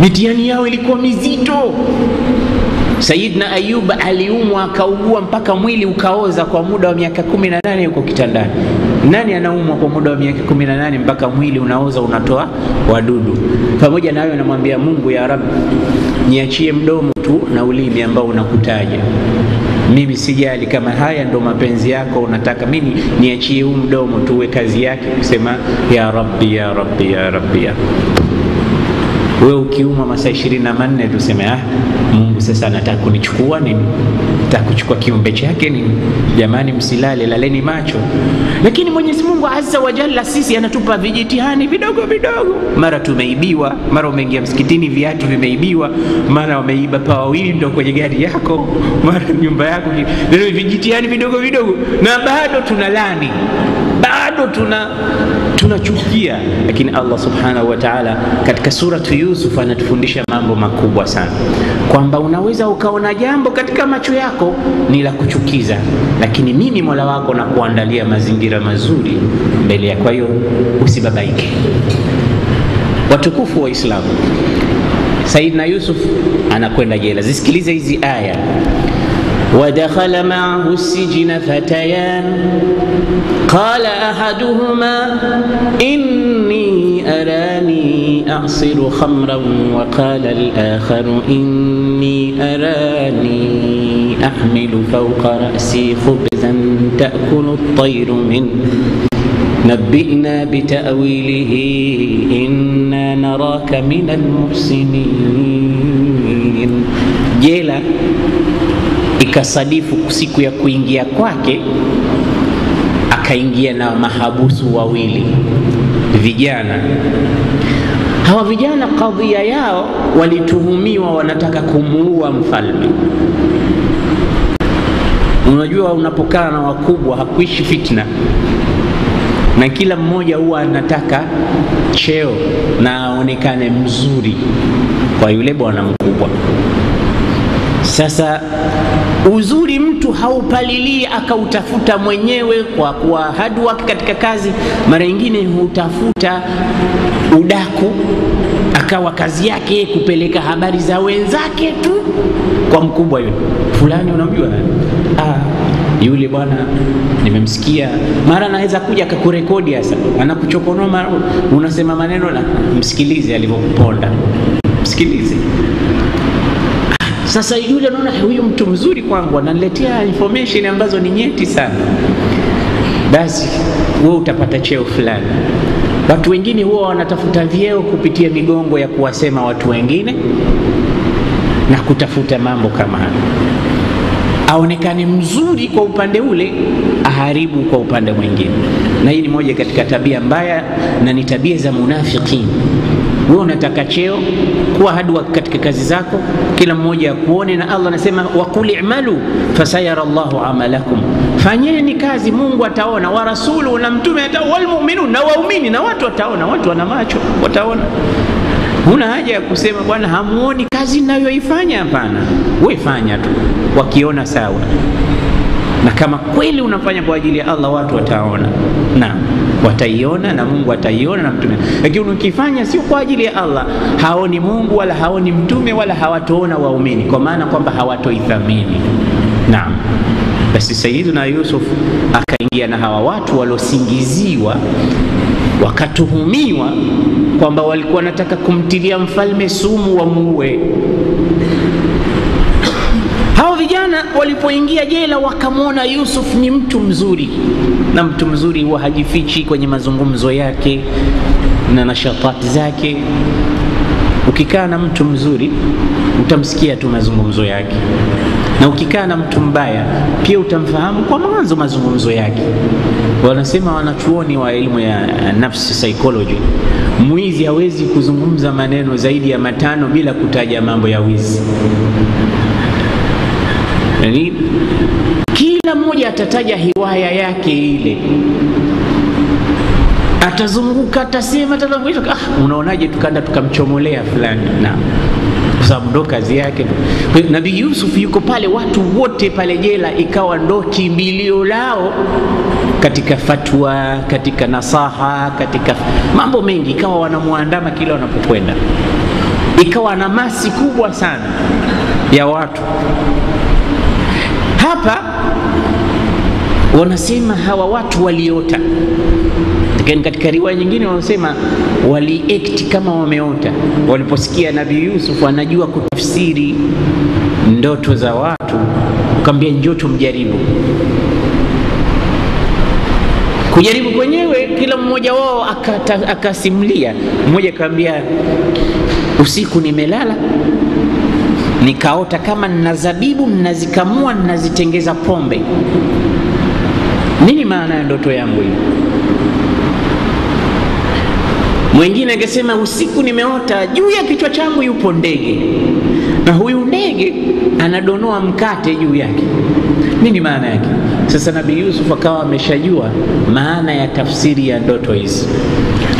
mitihani yao ilikuwa mizito. Sayyidina Ayub aliumwa akaugua mpaka mwili ukaoza kwa muda wa miaka 18 yuko kitandani. Nani anaumwa kwa muda wa miaka 18 mpaka mwili unaoza unatoa wadudu? Pamoja na hayo anamwambia Mungu, ya Rabbi, niachie mdomo tu na ulimi ambao unakutaja. Mimi sijali kama haya ndo mapenzi yako unataka, mimi niachie huu mdomo tu uwe kazi yake kusema ya Rabbi ya Rabbi ya Rabbi ya. Wewe ukiuma masaa 24 tuseme Mungu sasa anataka kunichukua nini? Nataka kuchukua kiumbe chake nini? Jamani, msilale, laleni macho. Lakini Mwenyezi Mungu Azza wa Jalla sisi anatupa vijitihani vidogo vidogo. Mara tumeibiwa, mara umeingia msikitini viatu vimeibiwa, mara wameiba pawa window kwenye gari yako, mara nyumba yako. Ndio vijitihani vidogo vidogo na bado tunalani, bado tunachukia. Lakini Allah Subhanahu wa Ta'ala katika suratu Yusuf anatufundisha mambo makubwa sana, kwamba unaweza ukaona jambo katika macho yako ni la kuchukiza, lakini mimi Mola wako na kuandalia mazingira mazuri mbele yako. Kwa hiyo usibabaike. Watukufu wa Islam, Sayyidina Yusuf anakwenda jela. Zisikilize hizi aya. ودخل معه السجن فتيان قال أحدهما إني أراني أعصر خمرا وقال الآخر إني أراني أحمل فوق رأسي خبزا تأكل الطير منه نبئنا بتأويله إنا نراك من المحسنين. جيلا ikasadifu siku ya kuingia kwake, akaingia na mahabusu wawili vijana. Hawa vijana kadhia yao walituhumiwa wanataka kumuua mfalme. Unajua unapokaa na wakubwa hakuishi fitna, na kila mmoja huwa anataka cheo na aonekane mzuri kwa yule bwana mkubwa. Sasa uzuri mtu haupalilii akautafuta mwenyewe kwa kuwa hard work katika kazi. Mara nyingine hutafuta udaku, akawa kazi yake kupeleka habari za wenzake tu kwa mkubwa yule. Fulani unamjua? Yule bwana nimemsikia. Mara anaweza kuja akakurekodi hasa, anakuchokonoa, unasema maneno na msikilize alivyokuponda. Msikilize. Sasa yule anaona huyu mtu mzuri kwangu, ananiletea information ambazo ni nyeti sana, basi wewe utapata cheo fulani. Watu wengine huwa wanatafuta vyeo kupitia migongo ya kuwasema watu wengine na kutafuta mambo kama hayo, aonekane mzuri kwa upande ule, aharibu kwa upande mwingine. Na hii ni moja katika tabia mbaya na ni tabia za munafikin. Wewe unataka cheo, kuwa hadwa katika kazi zako, kila mmoja akuone, na Allah anasema waqul i'malu fasayara Allahu amalakum, fanyeni kazi Mungu ataona, wa rasulu na mtume ataona, wal mu'minun na waumini na watu wataona. Watu wana macho, wataona. Huna haja ya kusema bwana hamuoni kazi ninayoifanya. Hapana, wewe fanya tu, wakiona sawa. Na kama kweli unafanya kwa ajili ya Allah, watu wataona, na wataiona, na Mungu ataiona na mtume. Lakini ukifanya sio kwa ajili ya Allah, haoni Mungu wala haoni mtume wala hawataona waumini, kwa maana kwamba hawatoithamini. Naam. Basi Sayyiduna Yusuf akaingia na hawa watu waliosingiziwa, wakatuhumiwa kwamba walikuwa wanataka kumtilia mfalme sumu wamuue. Hao vijana walipoingia jela wakamwona Yusuf ni mtu mzuri, na mtu mzuri huwa hajifichi kwenye mazungumzo yake na nashatati zake. Ukikaa na mtu mzuri utamsikia tu mazungumzo yake, na ukikaa na mtu mbaya pia utamfahamu kwa mwanzo mazungumzo yake. Wanasema wanachuoni wa elimu ya nafsi, psychology, mwizi hawezi kuzungumza maneno zaidi ya 5 bila kutaja mambo ya wizi. Yani kila mmoja atataja hiwaya yake ile, atazunguka, atasema, unaonaje tukanda tukamchomolea fulani. Na kwa sababu ndo kazi yake. Nabii Yusuf yuko pale, watu wote pale jela ikawa ndo kimbilio lao katika fatwa, katika nasaha, katika mambo mengi, ikawa wanamuandama kila wanapokwenda. Ikawa na masi kubwa sana ya watu. Hapa wanasema hawa watu waliota, lakini katika riwaya nyingine wanasema waliact kama wameota. Waliposikia Nabii Yusuf anajua kutafsiri ndoto za watu, ukamwambia njoo tumjaribu. Kujaribu kwenyewe, kila mmoja wao akasimulia. Mmoja akamwambia, usiku nimelala nikaota kama nina zabibu ninazikamua ninazitengeza pombe. Nini maana ya ndoto yangu hii? Mwingine akasema, usiku nimeota juu ya kichwa changu yupo ndege, na huyu ndege anadonoa mkate juu yake. Nini maana yake? Sasa Nabii Yusuf akawa ameshajua maana ya tafsiri ya ndoto hizi.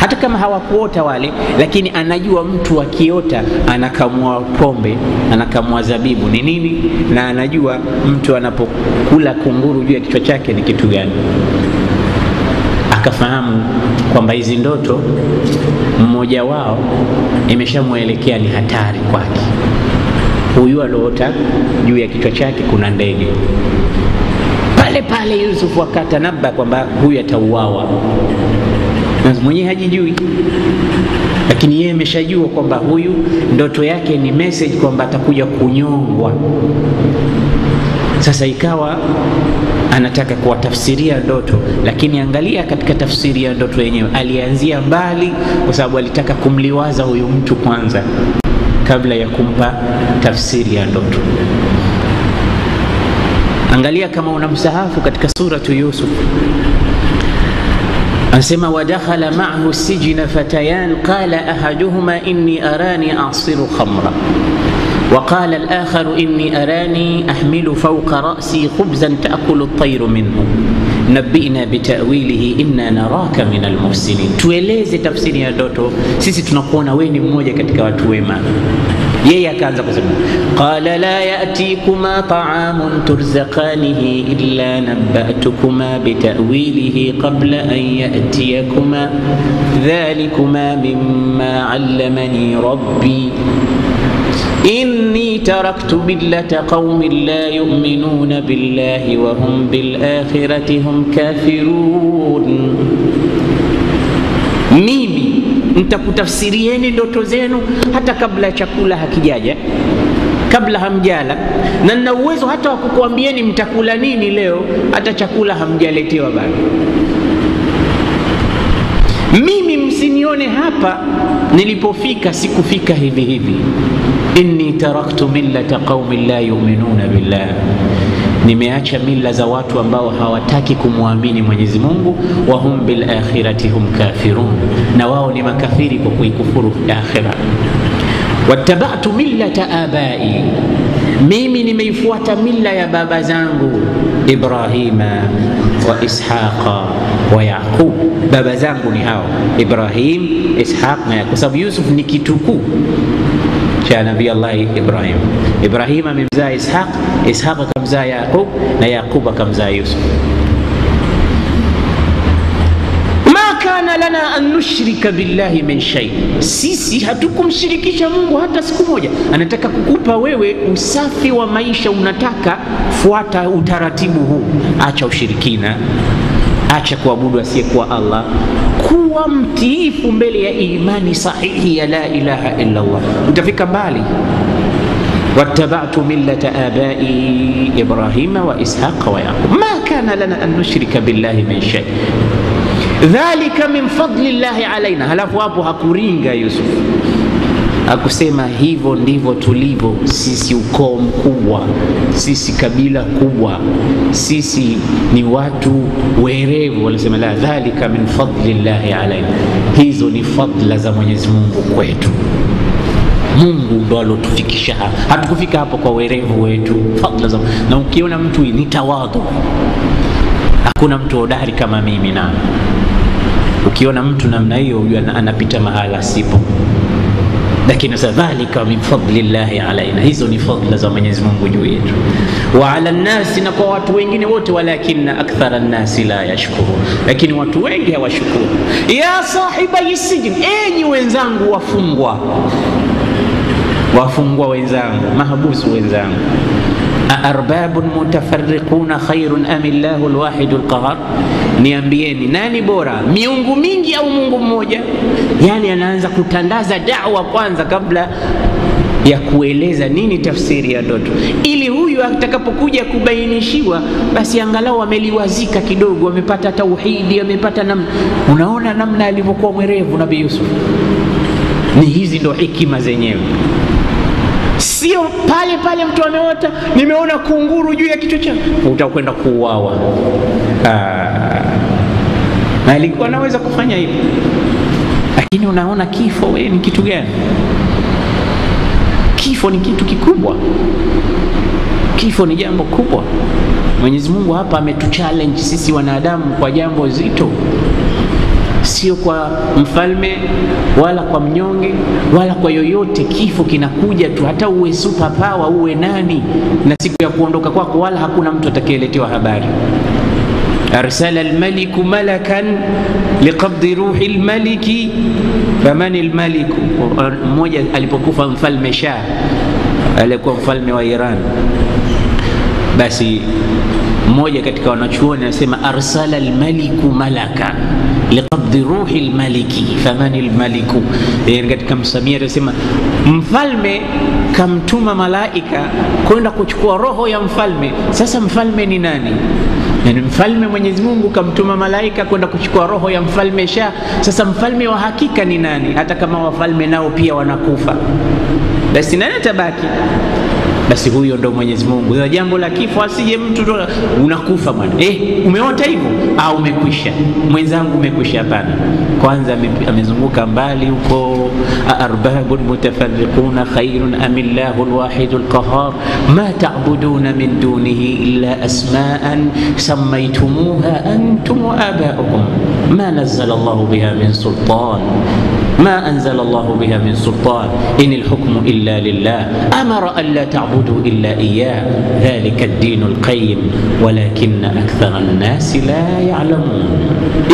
Hata kama hawakuota wale, lakini anajua mtu akiota anakamua pombe, anakamua zabibu ni nini, na anajua mtu anapokula kunguru juu ya kichwa chake ni kitu gani. Akafahamu kwamba hizi ndoto mmoja wao imeshamuelekea ni hatari kwake. Huyu aliota juu ya kichwa chake kuna ndege. Pale pale Yusuf akatanabba kwamba huyu atauawa. Mwenyewe hajijui, lakini yeye ameshajua kwamba huyu ndoto yake ni message kwamba atakuja kunyongwa. Sasa ikawa anataka kuwatafsiria ndoto, lakini angalia katika tafsiri ya ndoto yenyewe alianzia mbali, kwa sababu alitaka kumliwaza huyu mtu kwanza kabla ya kumpa tafsiri ya ndoto. Angalia kama una msahafu katika suratu Yusuf, anasema wadakhala ma'ahu sijna fatayan qala ahaduhuma inni arani a'siru khamra وقال الآخر إني أراني أحمل فوق رأسي خبزا تأكل الطير منه نبئنا بتأويله إنا نراك من المحسنين. Tueleze tafsiri ya ndoto, sisi tunakuona wewe ni mmoja katika watu wema. Yeye akaanza kusema qala la ya'tikuma ta'amun turzaqanihi illa nabba'tukuma bita'wilihi qabla an ya'tiyakuma dhalikuma mimma 'allamani rabbi إني تركت ملة قوم لا يؤمنون بالله وهم بالآخرة هم كافرون. Mimi nitakutafsirieni ndoto zenu hata kabla chakula hakijaja. kabla hamjala, na nina uwezo hata wa kukuambieni mtakula nini leo, hata chakula hamjaletewa bado. Mimi msinione hapa nilipofika, sikufika hivi hivi. Inni taraktu millata qaumin la yu'minuna billah, nimeacha mila za watu ambao hawataki kumwamini Mwenyezi Mungu. Wa hum bil akhirati hum kafirun, na wao ni makafiri kwa kuikufuru akhirah. Wattaba'tu millata abai, mimi nimeifuata mila ya baba zangu Ibrahima wa Ishaqa wa Yaqub. Baba zangu ni hao Ibrahim, Ishaq na Yaqub, sababu Yusuf ni kitukuu cha Nabii Allah Ibrahim. Ibrahim amemzaa Ishaq, Ishaq akamzaa Yaqub, na Yaqub akamzaa Yusuf. Kana lana an nushrika billahi min shay, sisi hatukumshirikisha Mungu hata siku moja. Anataka kukupa wewe usafi wa maisha, unataka fuata utaratibu huu, acha ushirikina, acha kuabudu asiyekuwa Allah, kuwa mtiifu mbele ya imani sahihi ya la ilaha illa Allah, utafika mbali. Wattaba'tu millata abai Ibrahima wa Ishaqa wa Yaqub, ma kana lana an nushrika billahi min shay, dhalika min fadli llahi alaina. Halafu hapo hakuringa Yusuf, akusema hivyo ndivyo tulivyo sisi, ukoo mkubwa, sisi kabila kubwa, sisi ni watu werevu. Walisema la, dhalika min fadli llahi alaina, hizo ni fadla za Mwenyezi Mungu kwetu. Mungu ndo alotufikisha hapa, hatukufika hapo kwa werevu wetu, fadla za. Na ukiona mtu ni tawadhu, hakuna mtu hodari kama mimi. Na ukiona mtu namna hiyo, anapita mahala sipo. Lakini dhalika min fadlillahi alaina, hizo ni fadla za Mwenyezi Mungu juu yetu. Wa ala nasi, na kwa watu wengine wote, walakinna akthara an-nasi la yashkurun, lakini watu wengi hawashukuru. Ya sahiba sijin, enyi wenzangu wafungwa, wafungwa wenzangu, mahabusu wenzangu, arbabun mutafarriquna khairun am Allahu alwahid alqahar, niambieni nani bora, miungu mingi au Mungu mmoja? Yani anaanza kutandaza da'wa kwanza kabla ya kueleza nini tafsiri ya ndoto, ili huyu atakapokuja kubainishiwa basi angalau ameliwazika kidogo, amepata tauhidi, amepata namna. Unaona namna alivyokuwa mwerevu Nabii Yusuf. Ni hizi ndo hikima zenyewe. Sio pale pale mtu ameota nimeona kunguru juu ya kichwa chake, utakwenda kuuawa. Na alikuwa anaweza kufanya hivyo, lakini unaona kifo wewe ni kitu gani? Kifo ni kitu kikubwa, kifo ni jambo kubwa. Mwenyezi Mungu hapa ametuchallenge sisi wanadamu kwa jambo zito, sio kwa mfalme wala kwa mnyonge wala kwa yoyote. Kifo kinakuja tu, hata uwe super power, uwe nani, na siku ya kuondoka kwako wala hakuna mtu atakayeletewa habari. Arsala almaliku malakan liqabdi ruhi almaliki faman almaliku. Mmoja alipokufa mfalme Shah, alikuwa mfalme wa Iran, basi mmoja katika wanachuoni anasema arsala almaliku malaka liqabdi ruhi almaliki faman almaliku. Katika msamia anasema mfalme kamtuma malaika kwenda kuchukua roho ya mfalme. Sasa mfalme ni nani? Yani mfalme Mwenyezi Mungu kamtuma malaika kwenda kuchukua roho ya mfalme Shah. Sasa mfalme wa hakika ni nani? Hata kama wafalme nao pia wanakufa, basi nani atabaki? Basi huyo ndo Mwenyezi Mungu. Ndio jambo la kifo, asije mtu unakufa bwana, umeota hivyo au umekwisha mwenzangu, umekwisha. Hapana, kwanza amezunguka mbali huko, arbabun mutafarriquna khairun am Allahu alwahid alqahar ma ta'buduna min dunihi illa asma'an sammaytumuha antum wa aba'ukum ma nazzala Allahu biha min sultan ما أنزل الله بها من سلطان إن الحكم إلا لله أمر ألا تعبدوا إلا إياه ذلك الدين القيم ولكن أكثر الناس لا يعلمون.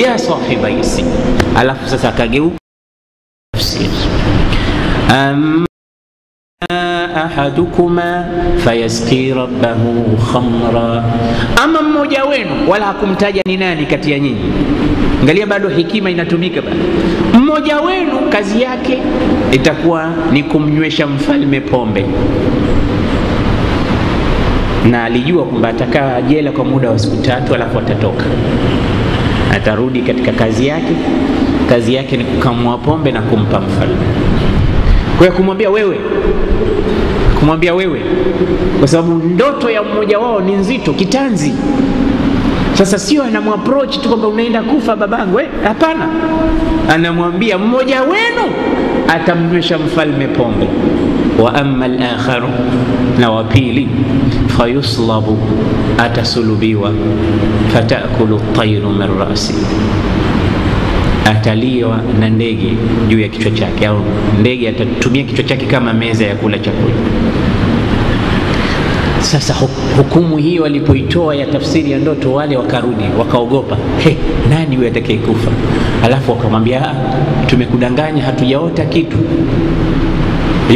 يا صاحبي السجن، alafu sasa akageuka tafsiri, ahadukuma fayasqi rabbahu khamra, ama mmoja wenu, wala hakumtaja ni nani kati ya nyinyi. Angalia, bado hekima inatumika bado. Mmoja wenu kazi yake itakuwa ni kumnywesha mfalme pombe. na alijua kwamba atakaa jela kwa muda wa siku 3 alafu atatoka, atarudi katika kazi yake. Kazi yake ni kukamua pombe na kumpa mfalme. Kwa hiyo kumwambia wewe, kwa sababu ndoto ya mmoja wao ni nzito, kitanzi. Sasa sio anamapproach tu kwamba unaenda kufa babangu, hapana. Anamwambia mmoja wenu atamnywesha mfalme pombe. Wa amma al-akharu, na wa pili, fayuslabu, atasulubiwa, fatakulu at-tayru min ra'si, ataliwa na ndege juu ya kichwa chake, au ndege atatumia kichwa chake kama meza ya kula chakula. Sasa hukumu hii walipoitoa ya tafsiri ya ndoto, wale wakarudi wakaogopa, nani huyu atakayekufa? Alafu wakamwambia, tumekudanganya, hatujaota kitu.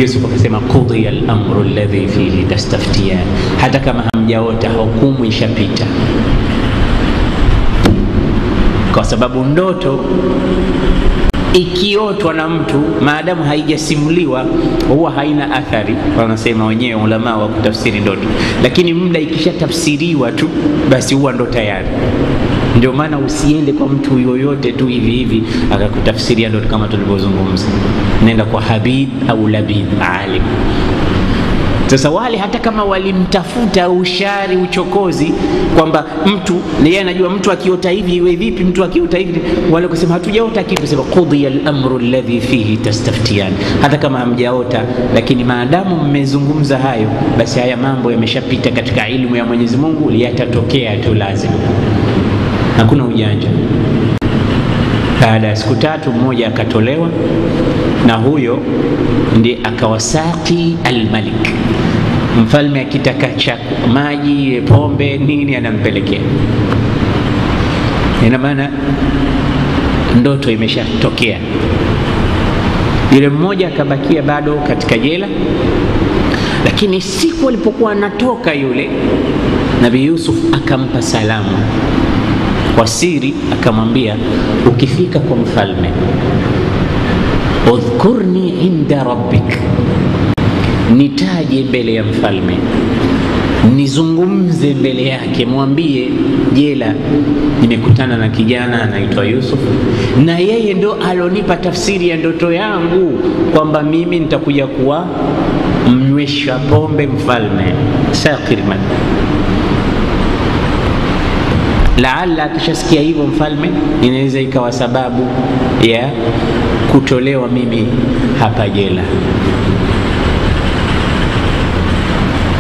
Yusuf akasema, qudiya al-amru alladhi fihi tastaftiyan, hata kama hamjaota, hukumu ishapita. Kwa sababu ndoto ikiotwa na mtu, maadamu haijasimuliwa, huwa haina athari, wanasema wenyewe ulama wa kutafsiri ndoto. Lakini muda ikishatafsiriwa tu, basi huwa ndo tayari. Ndio maana usiende kwa mtu yoyote tu hivi hivi akakutafsiria ndoto, kama tulivyozungumza. Nenda kwa Habib au Labid, alim. Sasa wale hata kama walimtafuta ushari, uchokozi, kwamba mtu yeye anajua mtu akiota hivi iwe vipi, mtu akiota hivi, wale kusema hatujaota kitu, sema qudiya al-amru alladhi fihi tastaftiyan, hata kama hamjaota, lakini maadamu mmezungumza hayo, basi haya mambo yameshapita katika elimu ya Mwenyezi Mungu, yatatokea tu lazima, hakuna ujanja. Baada ya siku 3 mmoja akatolewa, na huyo ndiye akawasaki al-malik. Mfalme akitaka maji, pombe, nini, anampelekea. Ina maana ndoto imeshatokea. Yule mmoja akabakia bado katika jela, lakini siku alipokuwa anatoka yule, Nabii Yusuf akampa salamu kwa siri, akamwambia, ukifika kwa mfalme, udhkurni inda rabbik, nitaje mbele ya mfalme, nizungumze mbele yake, mwambie jela nimekutana na kijana anaitwa Yusuf, na yeye ndo alonipa tafsiri ya ndoto yangu kwamba mimi nitakuja kuwa mnywesha pombe mfalme. Sakirman, laala akishasikia hivyo mfalme, inaweza ikawa sababu ya kutolewa mimi hapa jela.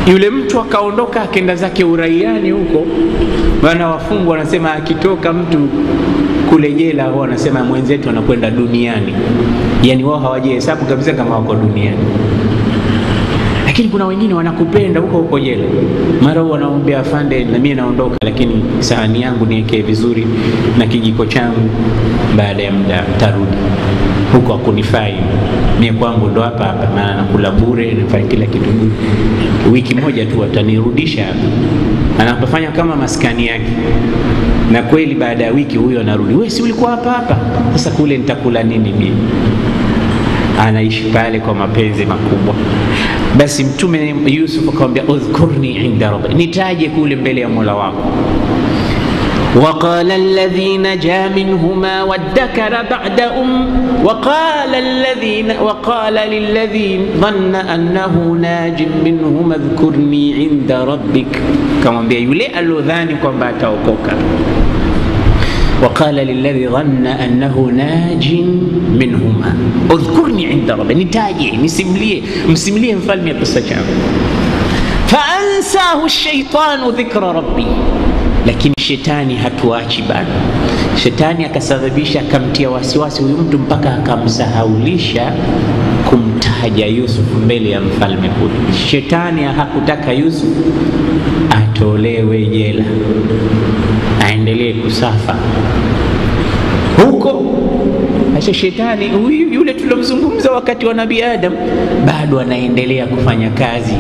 Yule mtu akaondoka, akaenda zake uraiani huko. Bwana wafungwa wanasema akitoka mtu kule jela, wao wanasema mwenzetu anakwenda duniani. Yani wao hawajihesabu kabisa kama wako duniani. Lakini kuna wengine wanakupenda huko huko jela. Mara wanaombea, afande na mimi naondoka, lakini sahani yangu niweke vizuri na kijiko changu, baada ya muda tarudi. Huko hakunifai. Mimi kwangu ndo hapa hapa, maana nakula bure, nafanya kila kitu bure. Wiki moja tu atanirudisha hapa. Anapofanya kama maskani yake. Na kweli baada ya wiki huyo anarudi. Wewe si ulikuwa hapa hapa? Sasa kule nitakula nini mimi? Anaishi pale kwa mapenzi makubwa. Basi Mtume Yusuf akamwambia, udhkurni inda rabbik, nitaje kule mbele ya Mola wako. وقال الذي نجا منهما وادكر بعد وقال للذي ظن أنه ناج منهما اذكرني عند ربك, كما يولي alodhani kwamba ataokoka. وقال للذي ظن أنه ناج منهما اذكرني عند ربك, nitaje, msimlie mfalme kisa changu. فأنساه الشيطان ذكر ربي, lakini shetani hatuachi bado. Shetani akasababisha, akamtia wasiwasi huyu mtu mpaka akamsahaulisha kumtaja Yusuf mbele ya mfalme huyu. Shetani hakutaka Yusuf atolewe jela, aendelee kusafa huko. Sasa shetani huyu yule tulomzungumza wakati wa Nabii Adam bado anaendelea kufanya kazi,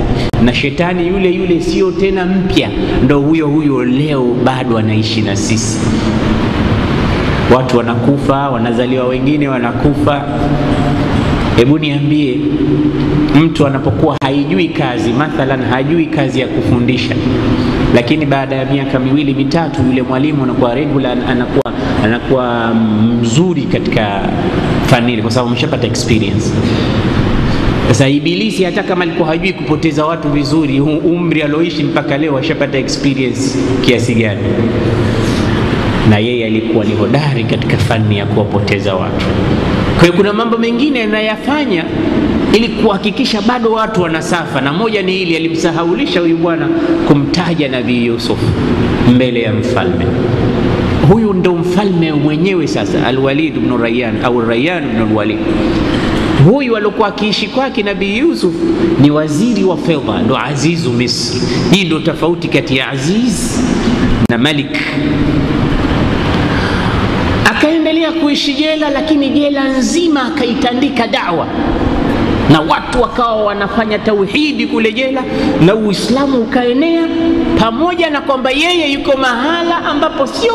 na shetani yule yule sio tena mpya, ndo huyo leo bado anaishi na sisi. Watu wanakufa, wanazaliwa wengine wanakufa. Hebu niambie, mtu anapokuwa haijui kazi, mathalan hajui kazi ya kufundisha, lakini baada ya miaka 2 mitatu yule mwalimu anakuwa regular, anakuwa mzuri katika fani ile, kwa sababu ameshapata experience. Sasa Ibilisi hata kama alikuwa hajui kupoteza watu vizuri, umri aloishi mpaka leo ashapata experience kiasi gani, na yeye alikuwa ni hodari katika fani ya kuwapoteza watu. Kwa hiyo kuna mambo mengine anayafanya ili kuhakikisha bado watu wanasafa, na moja ni ili alimsahaulisha huyu bwana kumtaja Nabii Yusuf mbele ya mfalme. Huyu ndo mfalme mwenyewe sasa, Al-Walid ibn Rayyan au Rayyan ibn Al-Walid. Huyu alikuwa akiishi kwake Nabii Yusuf ni waziri wa fedha, ndo Azizu Misri. Hii ndo tofauti kati ya Aziz na Malik. Akaendelea kuishi jela, lakini jela nzima akaitandika da'wa, na watu wakawa wanafanya tauhidi kule jela, na Uislamu ukaenea, pamoja na kwamba yeye yuko mahala ambapo sio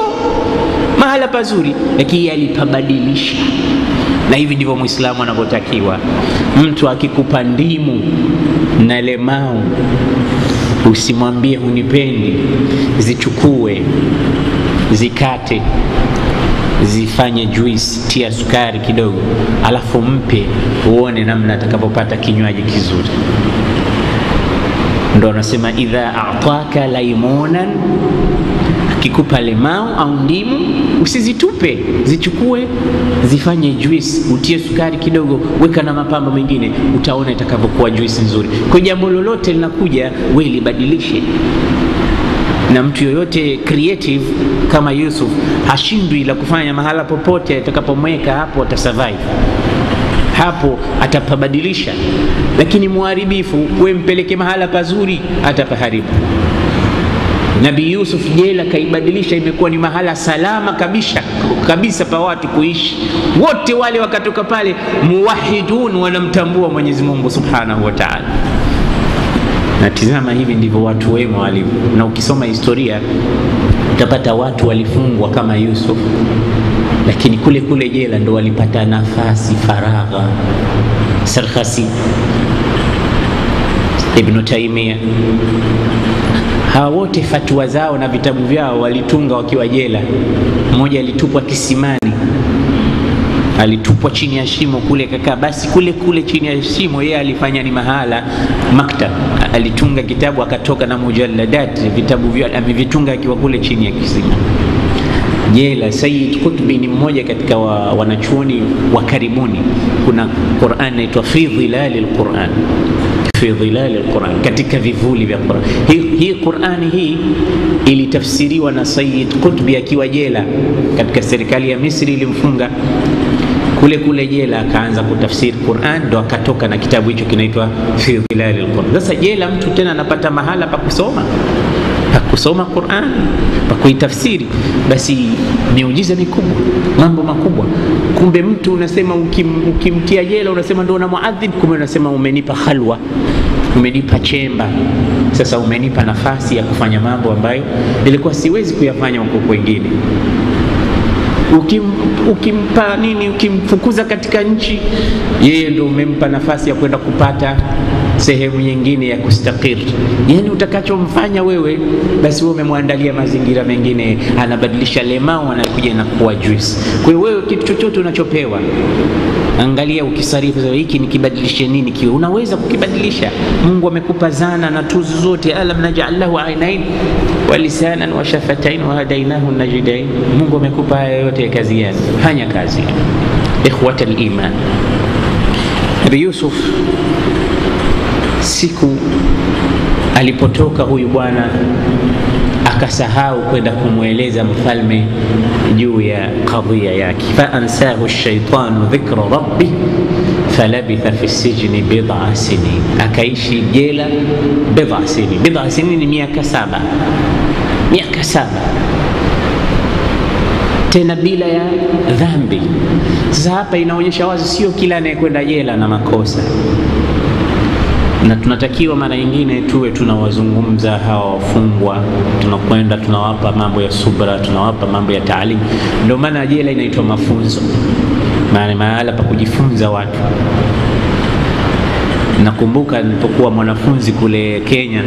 mahala pazuri, lakini alipabadilisha. Na hivi ndivyo Muislamu anavyotakiwa. Mtu akikupa ndimu na lemau, usimwambie hunipendi, zichukue, zikate, zifanye juice, tia sukari kidogo, alafu mpe, uone namna atakapopata kinywaji kizuri. Ndio anasema idha a'taka laymunan, akikupa lemau au ndimu usizitupe, zichukue, zifanye juice, utie sukari kidogo, weka na mapambo mengine, utaona itakavyokuwa juice nzuri. Kwa jambo lolote linakuja, wewe libadilishe. Na mtu yoyote creative kama Yusuf hashindwi la kufanya mahala popote atakapomweka hapo atasurvive, hapo atapabadilisha. Lakini muharibifu, we mpeleke mahala pazuri, atapaharibu. Nabii Yusuf jela kaibadilisha, imekuwa ni mahala salama kabisa pa watu kuishi. Wote wale wakatoka pale muwahidun, wanamtambua Mwenyezi Mungu Subhanahu wa Ta'ala. Na tizama, hivi ndivyo watu wema walivyo. Na ukisoma historia utapata watu walifungwa kama Yusuf, lakini kule jela ndo walipata nafasi, faragha. Sarkhasi, Ibn Taymiyyah, hawa wote fatwa zao na vitabu vyao walitunga wakiwa jela. Mmoja alitupwa kisimani, alitupwa chini ya shimo kule, kakaa basi kule chini ya shimo, yeye alifanya ni mahala maktab, alitunga kitabu akatoka na mujalladat, vitabu vyao amevitunga akiwa kule chini ya kisima jela. Sayyid Qutbi ni mmoja katika wanachuoni wa karibuni. Kuna Qur'an inaitwa fi dhilalil Qur'an, fi dhilalil Qur'an, katika vivuli vya Qur'an. Hii Qur'ani hii ilitafsiriwa na Sayyid Qutbi akiwa jela, katika serikali ya Misri ilimfunga kule jela, akaanza kutafsiri Qur'an, ndo akatoka na kitabu hicho kinaitwa fi dhilalil Qur'an. Sasa jela mtu tena anapata mahala pa kusoma Qur'an, pa kuitafsiri, basi miujiza mikubwa, mambo makubwa. Kumbe mtu unasema ukimtia jela unasema ndo na muadhib, kumbe unasema umenipa khalwa, umenipa chemba, sasa umenipa nafasi ya kufanya mambo ambayo nilikuwa siwezi kuyafanya huko kwingine. Ukimpa nini, ukimfukuza katika nchi, yeye ndio umempa nafasi ya kwenda kupata sehemu nyingine ya kustakir. Yani utakachomfanya wewe, basi wewe umemwandalia mazingira mengine, anabadilisha lemao, anakuja na kuwa juice. Kwa hiyo wewe kitu chochote unachopewa, angalia ukisarifu hiki nikibadilishe nini kiwe, unaweza kukibadilisha. Mungu amekupa zana na tuzu zote, alam naj'al lahu aynayn wa lisanan wa shafatayn wa hadainahu najdain. Mungu amekupa haya yote, kazi yake, fanya kazi. Ikhwatal iman, Nabii Yusuf siku alipotoka huyu bwana akasahau kwenda kumweleza mfalme juu ya kadhia yake. Fa ansahu ash-shaytanu dhikra rabbih falabitha fi sijni bid'a sinin, akaishi jela bid'a sinin. Bid'a sinin ni miaka 7, tena bila ya dhambi. Sasa hapa inaonyesha wazi sio kila anayekwenda jela na makosa, na tunatakiwa mara nyingine tuwe tunawazungumza hawa wafungwa, tunakwenda tunawapa mambo ya subra, tunawapa mambo ya taalim. Ndio maana jela inaitwa mafunzo, maana mahala pa kujifunza watu. Nakumbuka nilipokuwa mwanafunzi kule Kenya,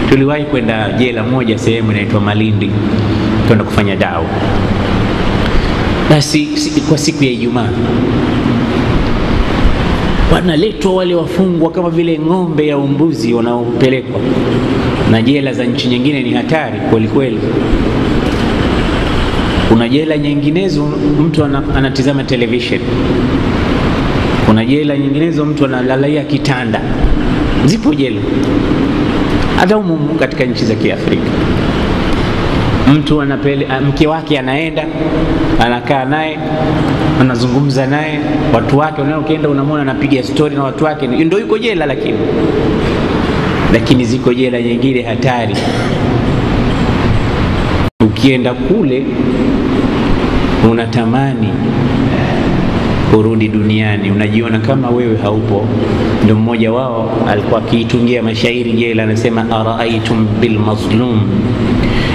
tuliwahi kwenda jela moja sehemu inaitwa Malindi, kwenda kufanya dawa. Basi kwa siku ya Ijumaa wanaletwa wale wafungwa kama vile ng'ombe ya umbuzi wanaopelekwa, na jela za nchi nyingine ni hatari kweli kweli. Kuna jela nyinginezo mtu anatizama television, kuna jela nyinginezo mtu analalia kitanda. Zipo jela hata humu katika nchi za Kiafrika. Mtu mke wake anaenda anakaa naye anazungumza naye, watu wake unaokienda unamwona anapiga story na watu wake, ndio yuko jela. Lakini ziko jela nyingine hatari. Ukienda kule unatamani kurudi duniani, unajiona kama wewe haupo. Ndio mmoja wao alikuwa akiitungia mashairi jela, anasema araaitum bil mazlum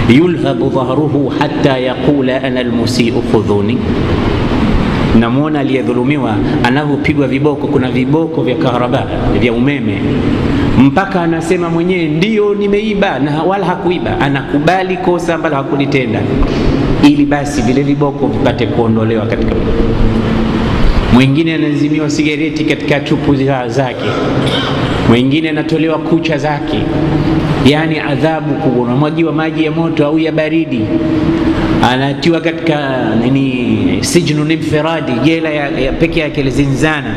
yulhabu dhahruhu hatta yaqula ana almusi'u khudhuni. Namuona aliyedhulumiwa anavyopigwa viboko, kuna viboko vya kaharaba vya umeme, mpaka anasema mwenyewe ndio nimeiba, na wala hakuiba, anakubali kosa ambalo hakulitenda, ili basi vile viboko vipate kuondolewa katika. Mwingine anazimiwa sigareti katika chupu zake, mwingine anatolewa kucha zake, yani adhabu kubwa. Unamwagiwa maji ya moto au ya baridi, anatiwa katika sijnun infiradi, jela ya peke yake, zinzana.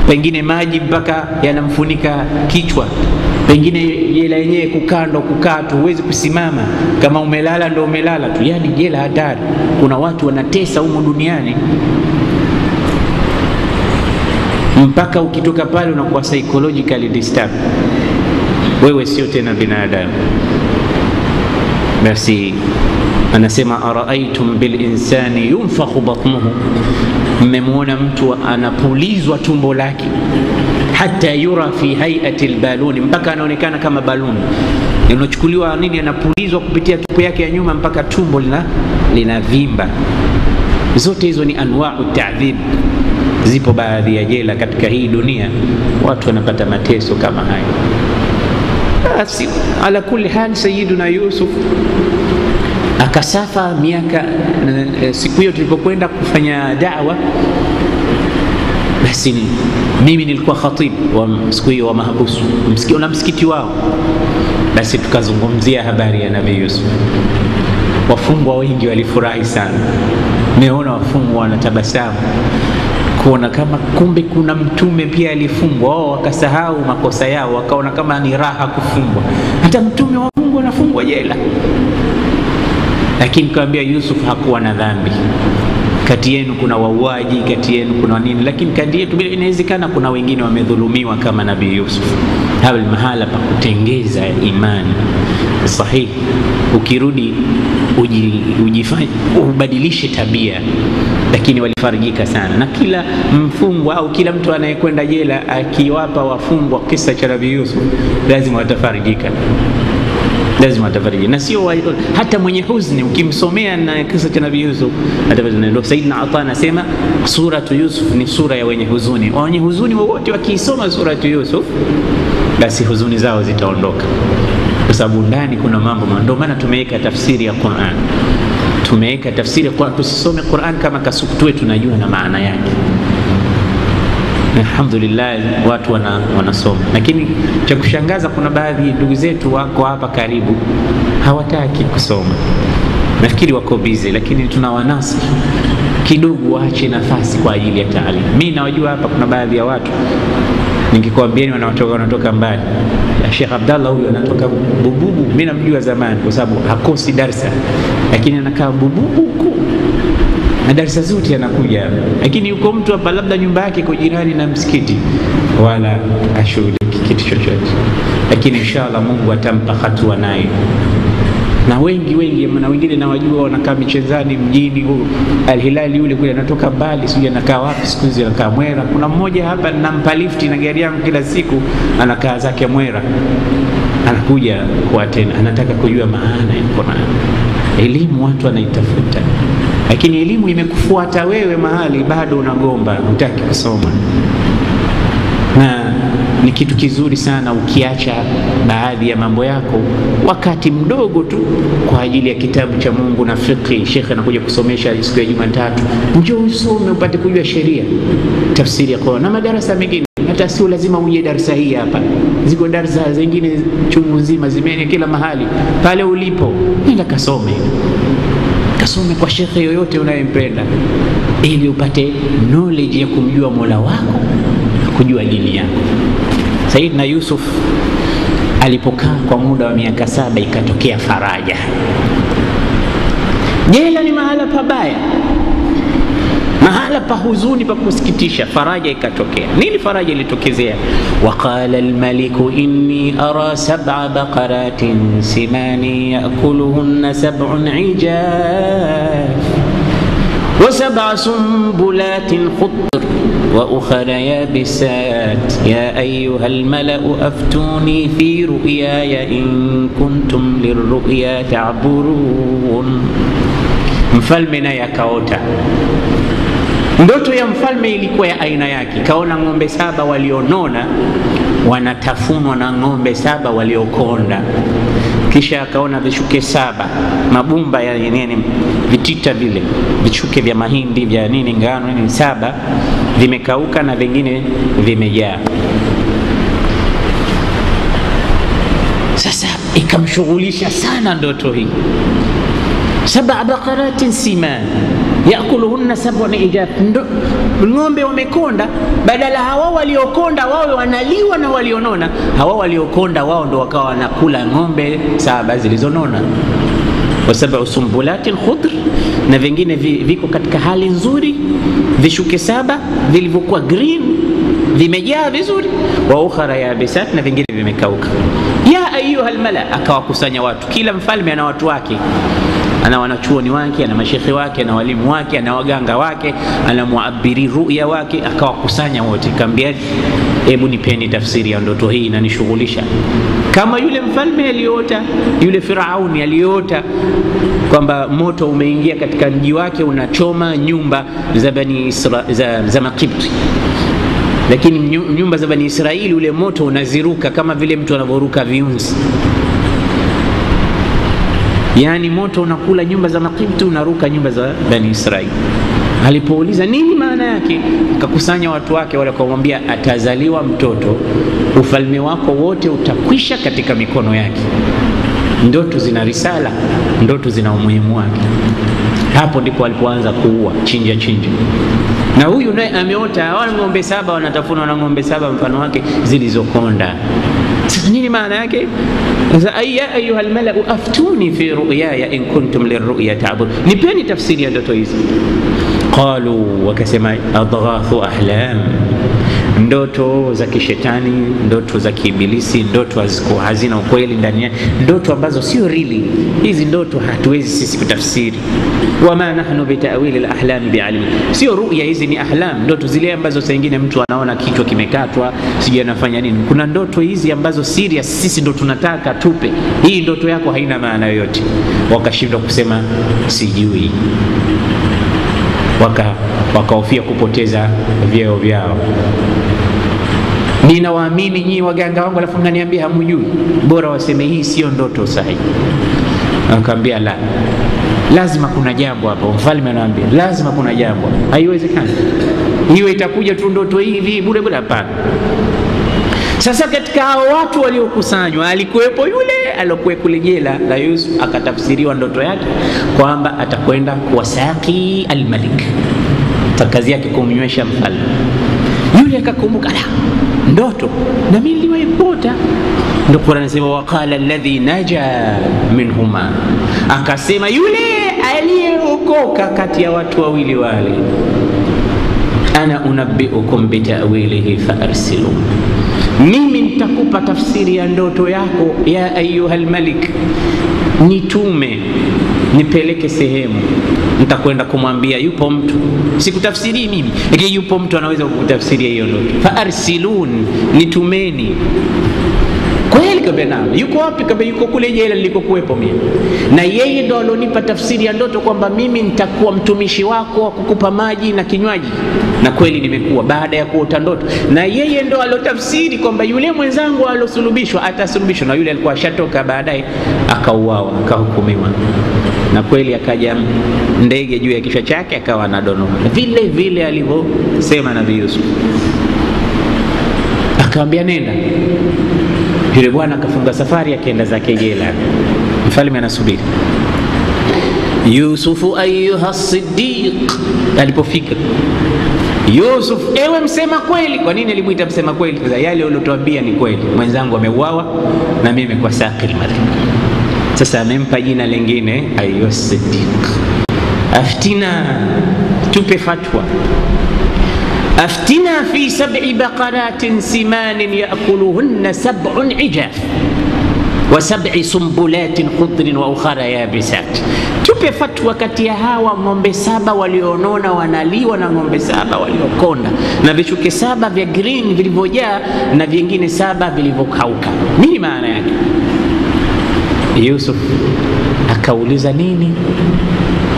Pengine maji mpaka yanamfunika kichwa, pengine jela yenyewe kukaa tu, huwezi kusimama, kama umelala ndio umelala tu. Yani jela hatari. Kuna watu wanatesa humu duniani mpaka ukitoka pale unakuwa psychologically disturbed, wewe sio tena binadamu. Basi anasema araaitum bil insani yunfakhu batnuhu, mmemwona mtu anapulizwa tumbo lake, hata yura fi hay'ati albaluni, mpaka anaonekana kama baluni. Unachukuliwa nini, anapulizwa kupitia tupo yake ya nyuma mpaka tumbo linavimba. Zote hizo ni anwa'u ta'dhib. Zipo baadhi ya jela katika hii dunia, watu wanapata mateso kama haya. Basi ala kulli hal, Sayyiduna Yusuf akasafa miaka. Siku hiyo tulipokwenda kufanya da'wa, basi mimi nilikuwa khatib wa siku hiyo wa mahabusu na msikiti wao. Basi tukazungumzia habari ya Nabii Yusuf. Wafungwa wengi walifurahi sana, nimeona wafungwa wanatabasamu kuona kama kumbe kuna mtume pia alifungwa. Wao wakasahau makosa yao, wakaona kama ni raha kufungwa. Hata mtume wa Mungu anafungwa jela. Lakini kaambia Yusuf hakuwa na dhambi. Kati yenu kuna wauaji, kati yenu kuna nini, lakini kati yetu bila, inawezekana kuna wengine wamedhulumiwa kama Nabii Yusuf. Hapo ni mahala pa kutengeza imani sahihi. Ukirudi ujifanye ubadilishe tabia. Lakini walifarijika sana, na kila mfungwa au kila mtu anayekwenda jela akiwapa wafungwa kisa cha Nabii Yusuf, lazima watafarijika, lazima watafarijika. Na sio hata mwenye huzuni ukimsomea na kisa cha Nabii Yusuf atafarijika. Ndio Sayyidina Ata anasema suratu Yusuf ni sura ya wenye huzuni. Wenye huzuni wote wakiisoma suratu Yusuf, basi huzuni zao zitaondoka, kwa sababu ndani kuna mambo. Ndio maana tumeweka tafsiri ya Qur'an. Tumeweka tafsiri kwa tusisome Qur'an kama kasukutue, tunajua na maana yake. Alhamdulillah watu wanasoma. Lakini cha kushangaza, kuna baadhi ndugu zetu wako hapa karibu hawataki kusoma. Nafikiri wako busy, lakini tunawanasi kidogo waache nafasi kwa ajili ya taalimu. Mimi nawajua hapa kuna baadhi ya watu nikikwambieni wanatoka mbali. Sheikh Abdallah huyo anatoka Bububu, mimi namjua zamani kwa sababu hakosi darasa, lakini anakaa Bububu huko na darasa zote anakuja. Lakini yuko mtu hapa labda nyumba yake iko jirani na msikiti, wala ashughuliki kitu chochote. Lakini inshallah Mungu atampa hatua naye. Na wengi na wengine nawajua wanakaa Michezani mjini. Al-Hilali yule kule anatoka mbali, sio anakaa wapi siku hizi, anakaa Mwera. Kuna mmoja hapa nampa lifti na gari yangu kila siku, anakaa zake Mwera, anakuja kwa tena, anataka kujua maana ya Qur'an. Elimu watu wanaitafuta, lakini elimu imekufuata wewe mahali bado unagomba, hutaki kusoma. Na ni kitu kizuri sana ukiacha baadhi ya mambo yako wakati mdogo tu kwa ajili ya kitabu cha Mungu na fiqh. Sheikh anakuja kusomesha siku ya Jumatatu, njoo usome upate kujua sheria, tafsiri ya Qur'an na madarasa mengine. Hata sio lazima uje darasa hii hapa, ziko darasa zingine chungu nzima zimene kila mahali. Pale ulipo nenda kasome kwa shekhe yoyote unayempenda, ili upate knowledge ya kumjua Mola wako, kujua dini yako. Sayyidina Yusuf alipokaa kwa muda wa miaka 7 ikatokea faraja. Jela ni mahala pabaya, mahala pa huzuni, pa kusikitisha. Faraja ikatokea. Nini faraja ilitokezea? Waqala almaliku inni ara 7 baqaratin simani yakuluhunna 7 ijaf wa 7 sumbulatin khudr wa ukhra yabisat ya ayyuha almalau aftuni fi ru'yaya in kuntum lirru'ya ta'burun. Mfalme naye akaota. Ndoto ya mfalme ilikuwa ya aina yake. Kaona ng'ombe 7 walionona wanatafunwa na ng'ombe 7 waliokonda. Kisha akaona vishuke 7, mabumba ya nini, vitita vile, vishuke vya mahindi vya nini, ngano nini, 7 vimekauka na vingine vimejaa. Sasa ikamshughulisha sana ndoto hii. 7 baqaratin siman yakuluhunna 7 ijaf. Ng'ombe wamekonda, badala hawa waliokonda wawe wanaliwa na walionona, hawa waliokonda wao ndo wakawa wanakula ng'ombe 7 zilizonona. Wa 7 sumbulatin khudr, na vingine viko katika hali nzuri, vishuke 7 vilivyokuwa green vimejaa vizuri. Wa ukhra yabisat, na vingine vimekauka. Ya ayuha almala, akawakusanya watu. Kila mfalme ana watu wake, ana wanachuoni wake, ana mashekhi wake, ana walimu wake, ana waganga wake, ana muabiri ruya wake. Akawakusanya wote, kaambia hebu nipeni tafsiri ya ndoto hii na nishughulisha. Kama yule mfalme aliota, yule Firauni aliota kwamba moto umeingia katika mji wake unachoma nyumba za Bani za Makibti, lakini nyumba za Bani Israili ule moto unaziruka kama vile mtu anavoruka viunzi. Yani moto unakula nyumba za Makibti, unaruka nyumba za Bani Israili. Alipouliza nini maana yake, akakusanya watu wake wale, kumwambia atazaliwa mtoto, ufalme wako wote utakwisha katika mikono yake. Ndoto zina risala, ndoto zina umuhimu wake. Hapo ndipo alipoanza kuua, chinja. Na huyu naye ameota wale ng'ombe 7 wanatafunwa na ng'ombe 7 mfano wake zilizokonda. Sasa nini maana yake? Sasa ayuha almalau aftuni fi ru'yaya in kuntum lirru'ya ta'bud. Nipeni tafsiri ya ndoto hizi. Qalu, wakasema adghathu ahlam, ndoto za kishetani, ndoto za kiibilisi, ndoto hazina ukweli ndani yake, ndoto ambazo sio really. Hizi ndoto hatuwezi sisi kutafsiri. Wama nahnu bitawili alahlam bi'alim. Sio ru'ya hizi, ni ahlam, ndoto zile ambazo saa nyingine mtu anaona kichwa kimekatwa, sije anafanya nini. Kuna ndoto hizi ambazo serious, sisi ndo tunataka tupe. Hii ndoto yako haina maana yoyote. Wakashindwa kusema sijui. Wakahofia kupoteza vyeo vyao. Ninawaamini nyinyi waganga wangu, alafu mnaniambia hamjui. Bora waseme hii sio ndoto sahihi. Akamwambia la, lazima kuna jambo hapo. Mfalme anaambia lazima kuna jambo, haiwezekani hiyo itakuja tu ndoto hivi bure bure, hapana. Sasa katika hao watu waliokusanywa alikuwepo yule aliyokuwa kule jela la Yusuf, akatafsiriwa ndoto yake kwamba atakwenda kuwasaki almalik, kazi yake kumnywesha mfalme. Yule akakumbuka, ndoto na mimi niliwaipota. Ndio Qur'an inasema waqala alladhi naja minhuma, akasema yule aliyeokoka kati ya watu wawili wale, ana unabbiukum bitawilihi faarsilu, mimi nitakupa tafsiri ya ndoto yako ya ayuhal malik, nitume nipeleke sehemu, nitakwenda kumwambia yupo mtu, sikutafsiri mimi, lakini yupo mtu anaweza kukutafsiria hiyo ndoto. Faarsilun, nitumeni. Kweli kabisa. Yuko wapi? Kabisa yuko kule jela nilikokuwepo mimi. Na yeye ndo alonipa tafsiri ya ndoto kwamba mimi nitakuwa mtumishi wako wa kukupa maji na kinywaji. Na kweli nimekuwa baada ya kuota ndoto. Na yeye ndo alotafsiri kwamba yule mwenzangu alosulubishwa atasulubishwa, na yule alikuwa ashatoka baadaye akauawa, akahukumiwa. Na kweli akaja ndege juu ya kichwa chake akawa anadonoa. Vile vile alivyosema Nabii Yusuf. Akamwambia nenda. Yule bwana akafunga safari akaenda zake jela. Mfalme anasubiri. Yusufu ayuha siddiq. Alipofika Yusuf, ewe msema kweli. Kwa nini alimuita msema kweli? Kwa yale ulotuambia ni kweli. Mwenzangu ameuawa na mimi kwa saqil madhi. Sasa amempa jina lingine ayuha siddiq. Aftina, tupe fatwa. أفتنا في 7 بقرات سمان يأكلهن 7 عجاف و7 سنبلات خضر وأخرى يابسات. Tupe fatwa kati ya hawa ng'ombe 7 walionona wanaliwa na ng'ombe 7 waliokonda na vishuke 7 vya green vilivyojaa na vingine 7 vilivyokauka. Nini maana yake? Yusuf akauliza nini?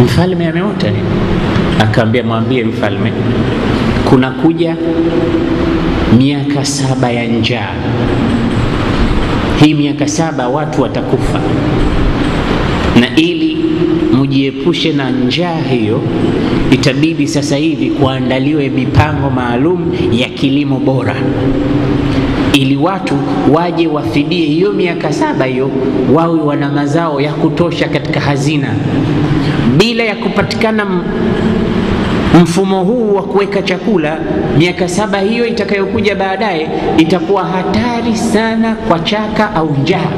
Mfalme ameota nini? Akaambia mwambie mfalme kuna kuja miaka 7 ya njaa. Hii miaka 7 watu watakufa, na ili mujiepushe na njaa hiyo itabidi sasa hivi kuandaliwe mipango maalum ya kilimo bora, ili watu waje wafidie hiyo miaka 7 hiyo, wawe wana mazao ya kutosha katika hazina. Bila ya kupatikana mfumo huu wa kuweka chakula, miaka 7 hiyo itakayokuja baadaye itakuwa hatari sana kwa chaka au njaa.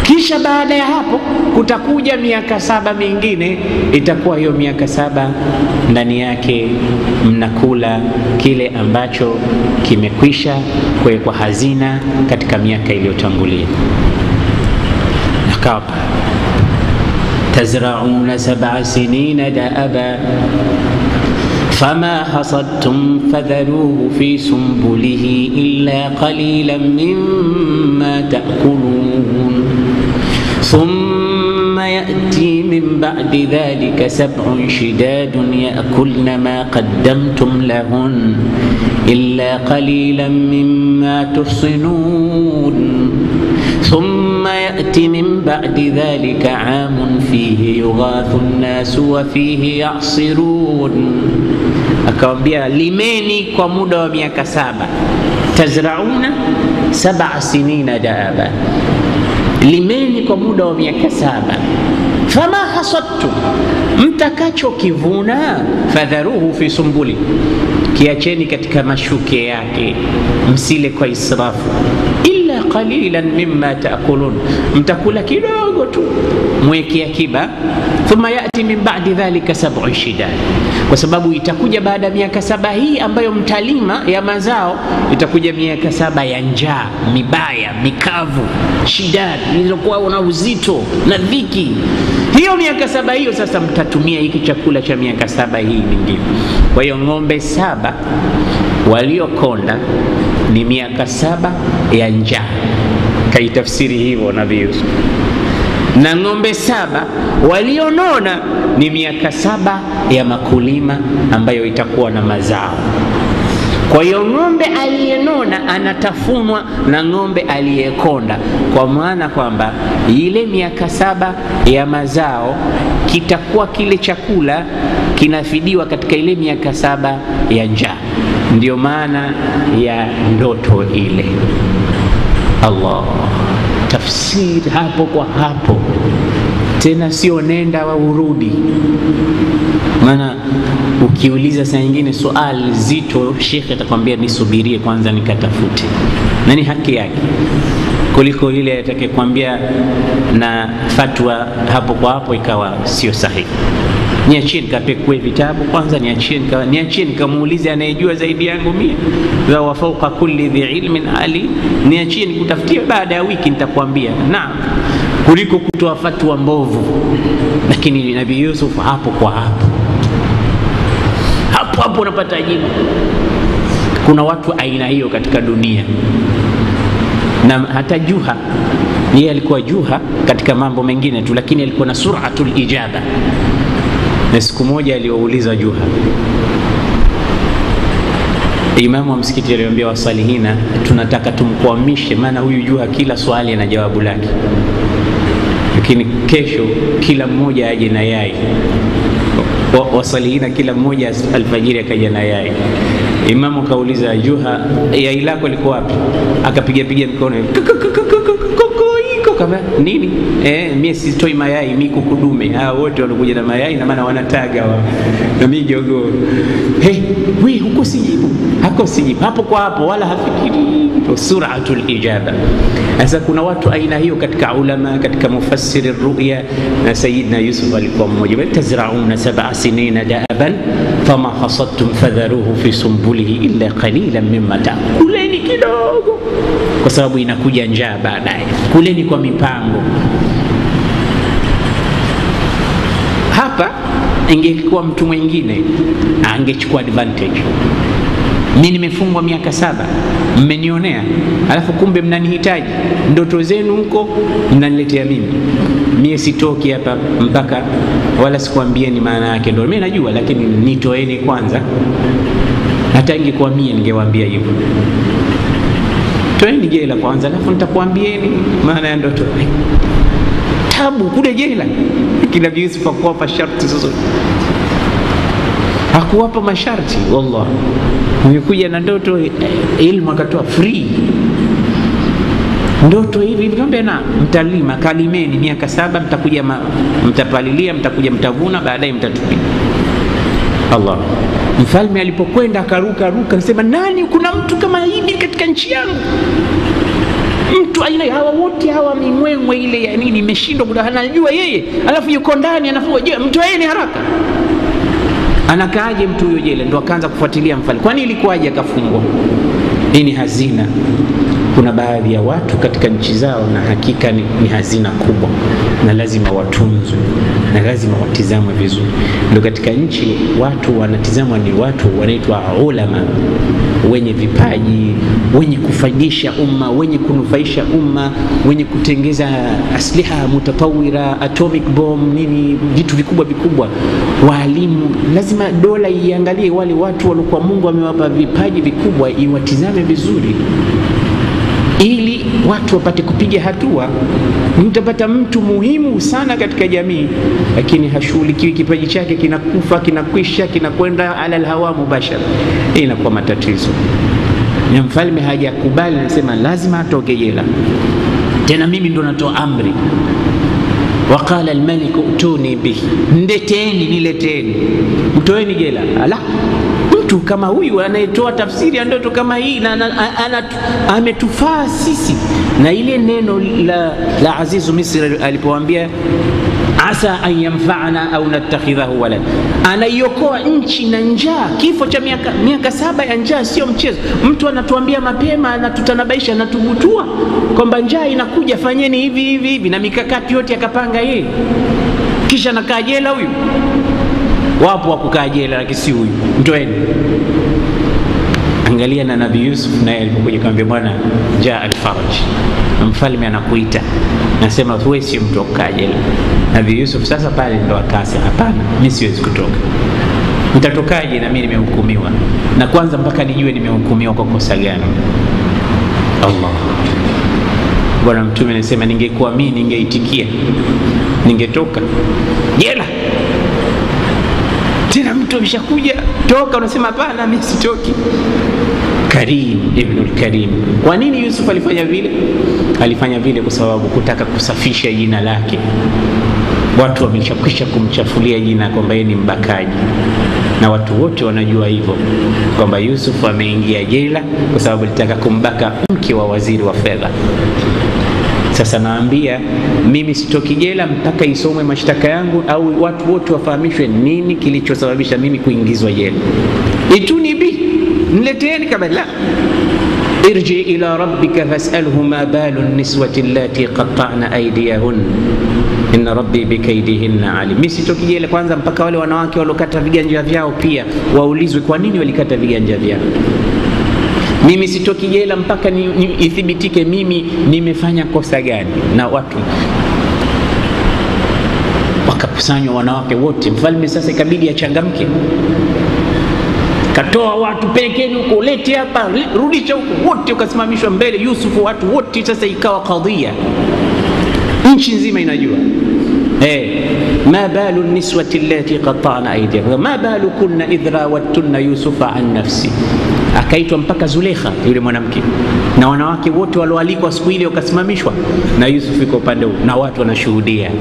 Kisha baada ya hapo kutakuja miaka 7 mingine, itakuwa hiyo miaka 7 ndani yake mnakula kile ambacho kimekwisha kuwekwa hazina katika miaka iliyotangulia. Nakapa تزرعون 7 سنين دأبا فما حصدتم فذروه في سنبله إلا قليلا مما تأكلون ثم يأتي من بعد ذلك 7 شداد يأكلن ما قدمتم لهن إلا قليلا مما تحصنون ثم يأتي من بعد ذلك عام فيه يغاث الناس وفيه يعصرون. Akamwambia limeni kwa muda wa miaka 7. Tazrauna 7 sinina daaba, limeni kwa muda wa miaka 7. Fama hasadtu, mtakacho kivuna, fadharuhu fi sumbuli, kiacheni katika mashuke yake, msile kwa israfu. Illa qalilan mimma taakulun, mtakula kidogo tu mweke akiba. Thumma yati min ba'di dhalika 7 shidad, kwa sababu itakuja baada ya miaka 7 hii ambayo mtalima ya mazao, itakuja miaka 7 ya njaa mibaya mikavu, shidad ilizokuwa na uzito na dhiki. Hiyo miaka 7 hiyo sasa mtatumia hiki chakula cha miaka 7 hii nyingine. Kwa hiyo ng'ombe 7 waliokonda ni miaka 7 ya njaa, kaitafsiri hivyo Nabii Yusuf. Na ng'ombe 7 walionona ni miaka 7 ya makulima ambayo itakuwa na mazao. Kwa hiyo ng'ombe aliyenona anatafunwa na ng'ombe aliyekonda, kwa maana kwamba ile miaka 7 ya mazao kitakuwa kile chakula kinafidiwa katika ile miaka 7 ya njaa. Ndio maana ya ndoto ile. Allah, tafsiri hapo kwa hapo, tena sio nenda wa urudi. Maana ukiuliza saa nyingine swali zito, shekhe atakwambia nisubirie kwanza nikatafute, na ni haki yake, kuliko ile atakayekwambia na fatwa hapo kwa hapo ikawa sio sahihi. Niachie nikapekue vitabu kwanza, niachie nikamuulize anayejua zaidi yangu mimi, wa fauqa kulli dhi ilmin ali, niachie nikutafutie, baada ya wiki nitakwambia naam, kuliko kutoa fatwa mbovu. Lakini Nabii Yusuf hapo kwa hapo unapata jibu. Kuna watu aina hiyo katika dunia. Na hata Juha, yeye alikuwa Juha katika mambo mengine tu, lakini alikuwa na suratul ijaba. Na siku moja aliwauliza Juha, imamu wa msikiti aliwaambia wasalihina, tunataka tumkwamishe, maana huyu Juha kila swali ana jawabu lake, lakini kesho kila mmoja aje na yai. Wasalihina kila mmoja alfajiri akaja na yai. Imamu kauliza Juha, yai lako liko wapi? Akapiga piga mikono, kama nini? Mimi sitoi mayai, mimi kukudume. Hao wote wanakuja na mayai, na maana wanataga wao, na mimi jogoo. Wewe huko sijibu, hako sijibu, hapo kwa hapo, wala hafikiri. Suratul ijaba. Sasa kuna watu aina hiyo katika ulama, katika mufassiri ru'ya, na Sayyidina Yusuf alikuwa mmoja. Tazrauna 7 sinina da'aban fama hasadtum fadharuhu fi sumbulihi illa qalilan mimma ta'kuleni kidogo, kwa sababu inakuja njaa baadaye. Kuleni kwa mipango. Hapa ingekuwa mtu mwingine angechukua advantage. Mimi nimefungwa miaka 7, mmenionea, alafu kumbe mnanihitaji, ndoto zenu huko mnaniletea mimi sitoki hapa mpaka, wala sikwambieni maana yake, ndio mimi najua, lakini nitoeni kwanza. Hata ingekuwa mimi ningewaambia hivyo, toeni jela kwanza, alafu nitakwambieni maana ya ndoto. Tabu kule jela. Kila Yusuf hakuwapa sharti zozote, hakuwapa masharti. Wallah, umekuja na ndoto, ilmu akatoa free. Ndoto hivi nikamwambia, na mtalima, kalimeni miaka 7, mtakuja mtapalilia, mtakuja mtavuna, baadaye mtatupia. Allah. Mfalme alipokwenda akaruka anasema, nani, kuna mtu kama hivi katika nchi yangu? Mtu aina hawa wote hawa mimwemwe ile ya nini, imeshindwa kuda, anajua yeye, alafu yuko ndani anafua. Je, mtoeni haraka. Anakaaje mtu huyo jela? Ndio akaanza kufuatilia mfalme, kwani ilikuwaje akafungwa? Hii ni hazina. Kuna baadhi ya watu katika nchi zao, na hakika ni hazina kubwa, na lazima watunzwe, na lazima watizamwe vizuri. Ndio katika nchi watu wanatizamwa ni watu wanaitwa ulama, wenye vipaji, wenye kufaidisha umma, wenye kunufaisha umma, wenye kutengeza asliha mutatawira, atomic bomb, nini, vitu vikubwa. Walimu, lazima dola iangalie wale watu waliokuwa Mungu amewapa vipaji vikubwa, iwatizame vizuri, ili watu wapate kupiga hatua. Mtapata mtu muhimu sana katika jamii, lakini hashughulikiwi, kipaji chake kinakufa, kinakwisha, kinakwenda ala alhawa mubashara. Hii inakuwa matatizo. Na mfalme hajakubali, anasema lazima atoke jela. Tena mimi ndo natoa amri. Waqala almalik utuni bihi, ndeteni, nileteni, mtoeni jela. Ala, mtu kama huyu anayetoa tafsiri ya ndoto kama hii, na ametufaa sisi. Na ile neno la Azizu Misri alipoambia asa an yanfa'ana au natakhidhahu walad, anaiokoa nchi na njaa. Kifo cha miaka 7 ya njaa sio mchezo. Mtu anatuambia mapema, anatutanabaisha, anatubutua kwamba njaa inakuja, fanyeni hivi, na mikakati yote akapanga yeye, kisha nakaa jela huyu. Wapo wa kukaa jela, lakini si huyu, mtoeni. Angalia na Nabii Yusuf naye alipokuja kumwambia, bwana jaa al-faraj, mfalme anakuita, nasema wewe si mtu wa kukaa jela. Nabii Yusuf sasa pale ndo akasema, hapana, mimi siwezi kutoka. Mtatokaje na mimi nimehukumiwa? Na kwanza mpaka nijue nimehukumiwa kwa kosa gani. Allah. Bwana Mtume anasema, ningekuwa mimi ningeitikia, ningetoka jela. Tena mtu ameshakuja, toka, unasema hapana, mimi sitoki. Karim ibnul Karim. Kwa nini Yusuf alifanya vile? Alifanya vile kwa sababu kutaka kusafisha jina lake. Watu wameshakwisha kumchafulia jina kwamba yeye ni mbakaji, na watu wote wanajua hivyo kwamba Yusuf ameingia jela kwa sababu alitaka kumbaka mke wa waziri wa fedha. Sasa naambia mimi sitoki jela mpaka isomwe mashtaka yangu, au watu wote wafahamishwe nini kilichosababisha mimi kuingizwa jela. Ituni bi, nileteeni kabla. Irji ila rabbika fas'alhu ma balu niswati allati qatta'na aydiyahun inna rabbi bikaydihinna alim. Mimi sitoki jela kwanza mpaka wale wanawake walokata viganja vyao pia waulizwe kwa nini walikata viganja vyao. Mimi sitoki jela mpaka ithibitike mimi nimefanya kosa gani. Na watu wakakusanywa, wanawake wote. Mfalme sasa ikabidi achangamke, katoa watu, pelekeni huko, lete hapa, rudisha huko. Wote wakasimamishwa mbele Yusufu, watu wote. Sasa ikawa kadhia, nchi nzima inajua. Ma balu niswati allati qata'na aydihim ma balu kunna idh rawattunna Yusufa an nafsi. Akaitwa mpaka Zulekha yule mwanamke, na wanawake wote walioalikwa siku ile wakasimamishwa, na Yusuf yuko upande huu na watu wanashuhudia.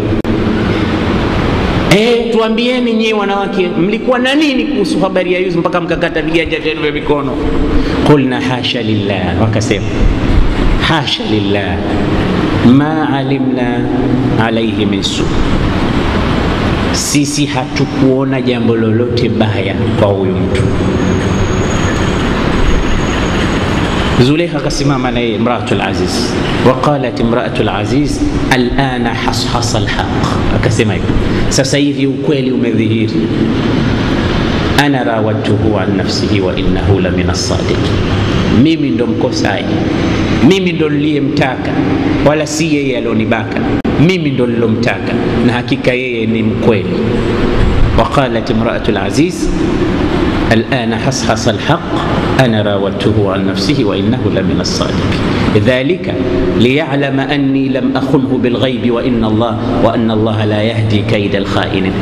Tuambieni nyie wanawake, mlikuwa na nini kuhusu habari ya Yusuf mpaka mkakata viganja vyenu vya mikono? Qulna hasha lillah, wakasema hasha lillah ma alimna alayhi min su, sisi hatukuona jambo lolote baya kwa huyu mtu. Zulekha akasimama na yeye imraatul aziz, waqalat imraatul aziz alana hashasa alhaq, akasema hivi, sasa hivi ukweli umedhihiri. Ana rawatuhu an nafsihi wa innahu la min as-sadiqin, mimi ndo mkosaji, mimi ndo niliyemtaka, wala si yeye alionibaka. Mimi ndo nilomtaka na hakika yeye ni mkweli. Waqalat imraatul aziz الآن حصحص الحق أنا راودته عن نفسه وإنه لمن الصادقين ذلك ليعلم أني لم أخنه بالغيب وأن الله لا يهدي كيد الخائنين.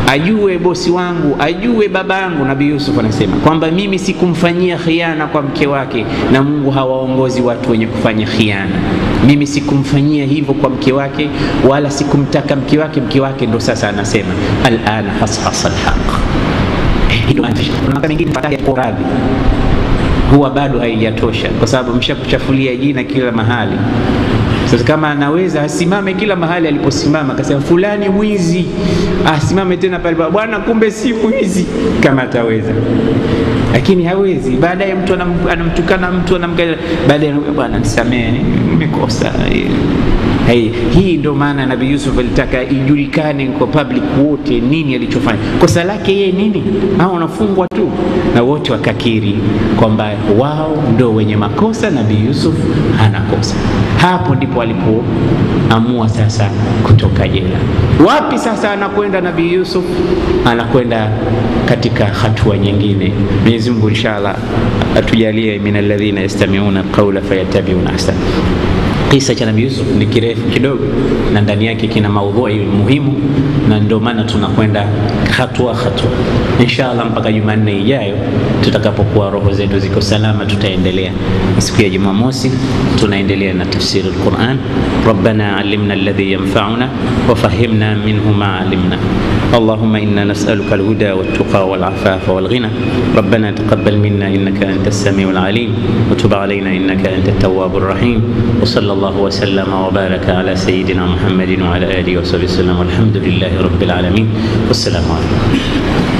Ajue bosi wangu, ajue babangu. Nabii Yusuf anasema kwamba mimi sikumfanyia khiana kwa mke wake, na Mungu hawaongozi watu wenye kufanya khiana. Mimi sikumfanyia hivyo kwa mke wake, wala sikumtaka mke wake. Mke wake ndo sasa anasema al'ana hashasa al-haq. Kuna mengine fataya kwa radhi huwa bado haijatosha, kwa sababu mshakuchafulia jina kila mahali. Sasa kama anaweza asimame kila mahali aliposimama, akasema fulani mwizi, asimame tena pale, bwana kumbe si mwizi, kama ataweza. Lakini hawezi. Baadaye mtu anamtukana mtu, anamkaya, baadaye bwana nisamee, nimekosa. Hii ndio maana Nabii Yusuf alitaka ijulikane kwa public wote nini alichofanya. Kosa lake yeye nini? Hao wanafungwa tu, na wote wakakiri kwamba wao ndio wenye makosa, Nabii Yusuf hana kosa. Hapo ndipo alipoamua sasa kutoka jela. Wapi sasa anakwenda Nabii Yusuf? Anakwenda katika hatua nyingine. Mwenyezi Mungu inshallah atujalie min alladhina yastami'una qawla fayattabi'una ahsana. Kisa cha Nabii Yusuf ni kirefu kidogo, na ndani yake kina maudhui muhimu, na ndio maana tunakwenda hatua hatua. Inshallah mpaka Jumanne ijayo tutakapokuwa roho zetu ziko salama, tutaendelea. Siku ya Jumamosi tunaendelea na tafsiri al-Quran. Rabbana allimna alladhi yanfa'una wa fahimna minhu ma alimna. Allahumma inna nas'aluka al-huda wat-tuqa wal-afafa wal-ghina. Rabbana taqabbal minna innaka antas samiul alim wa tub alayna innaka antat tawwabur rahim. وصلى الله وسلم وبارك على سيدنا محمد وعلى آله وصحبه وسلم والحمد لله رب العالمين والسلام عليكم.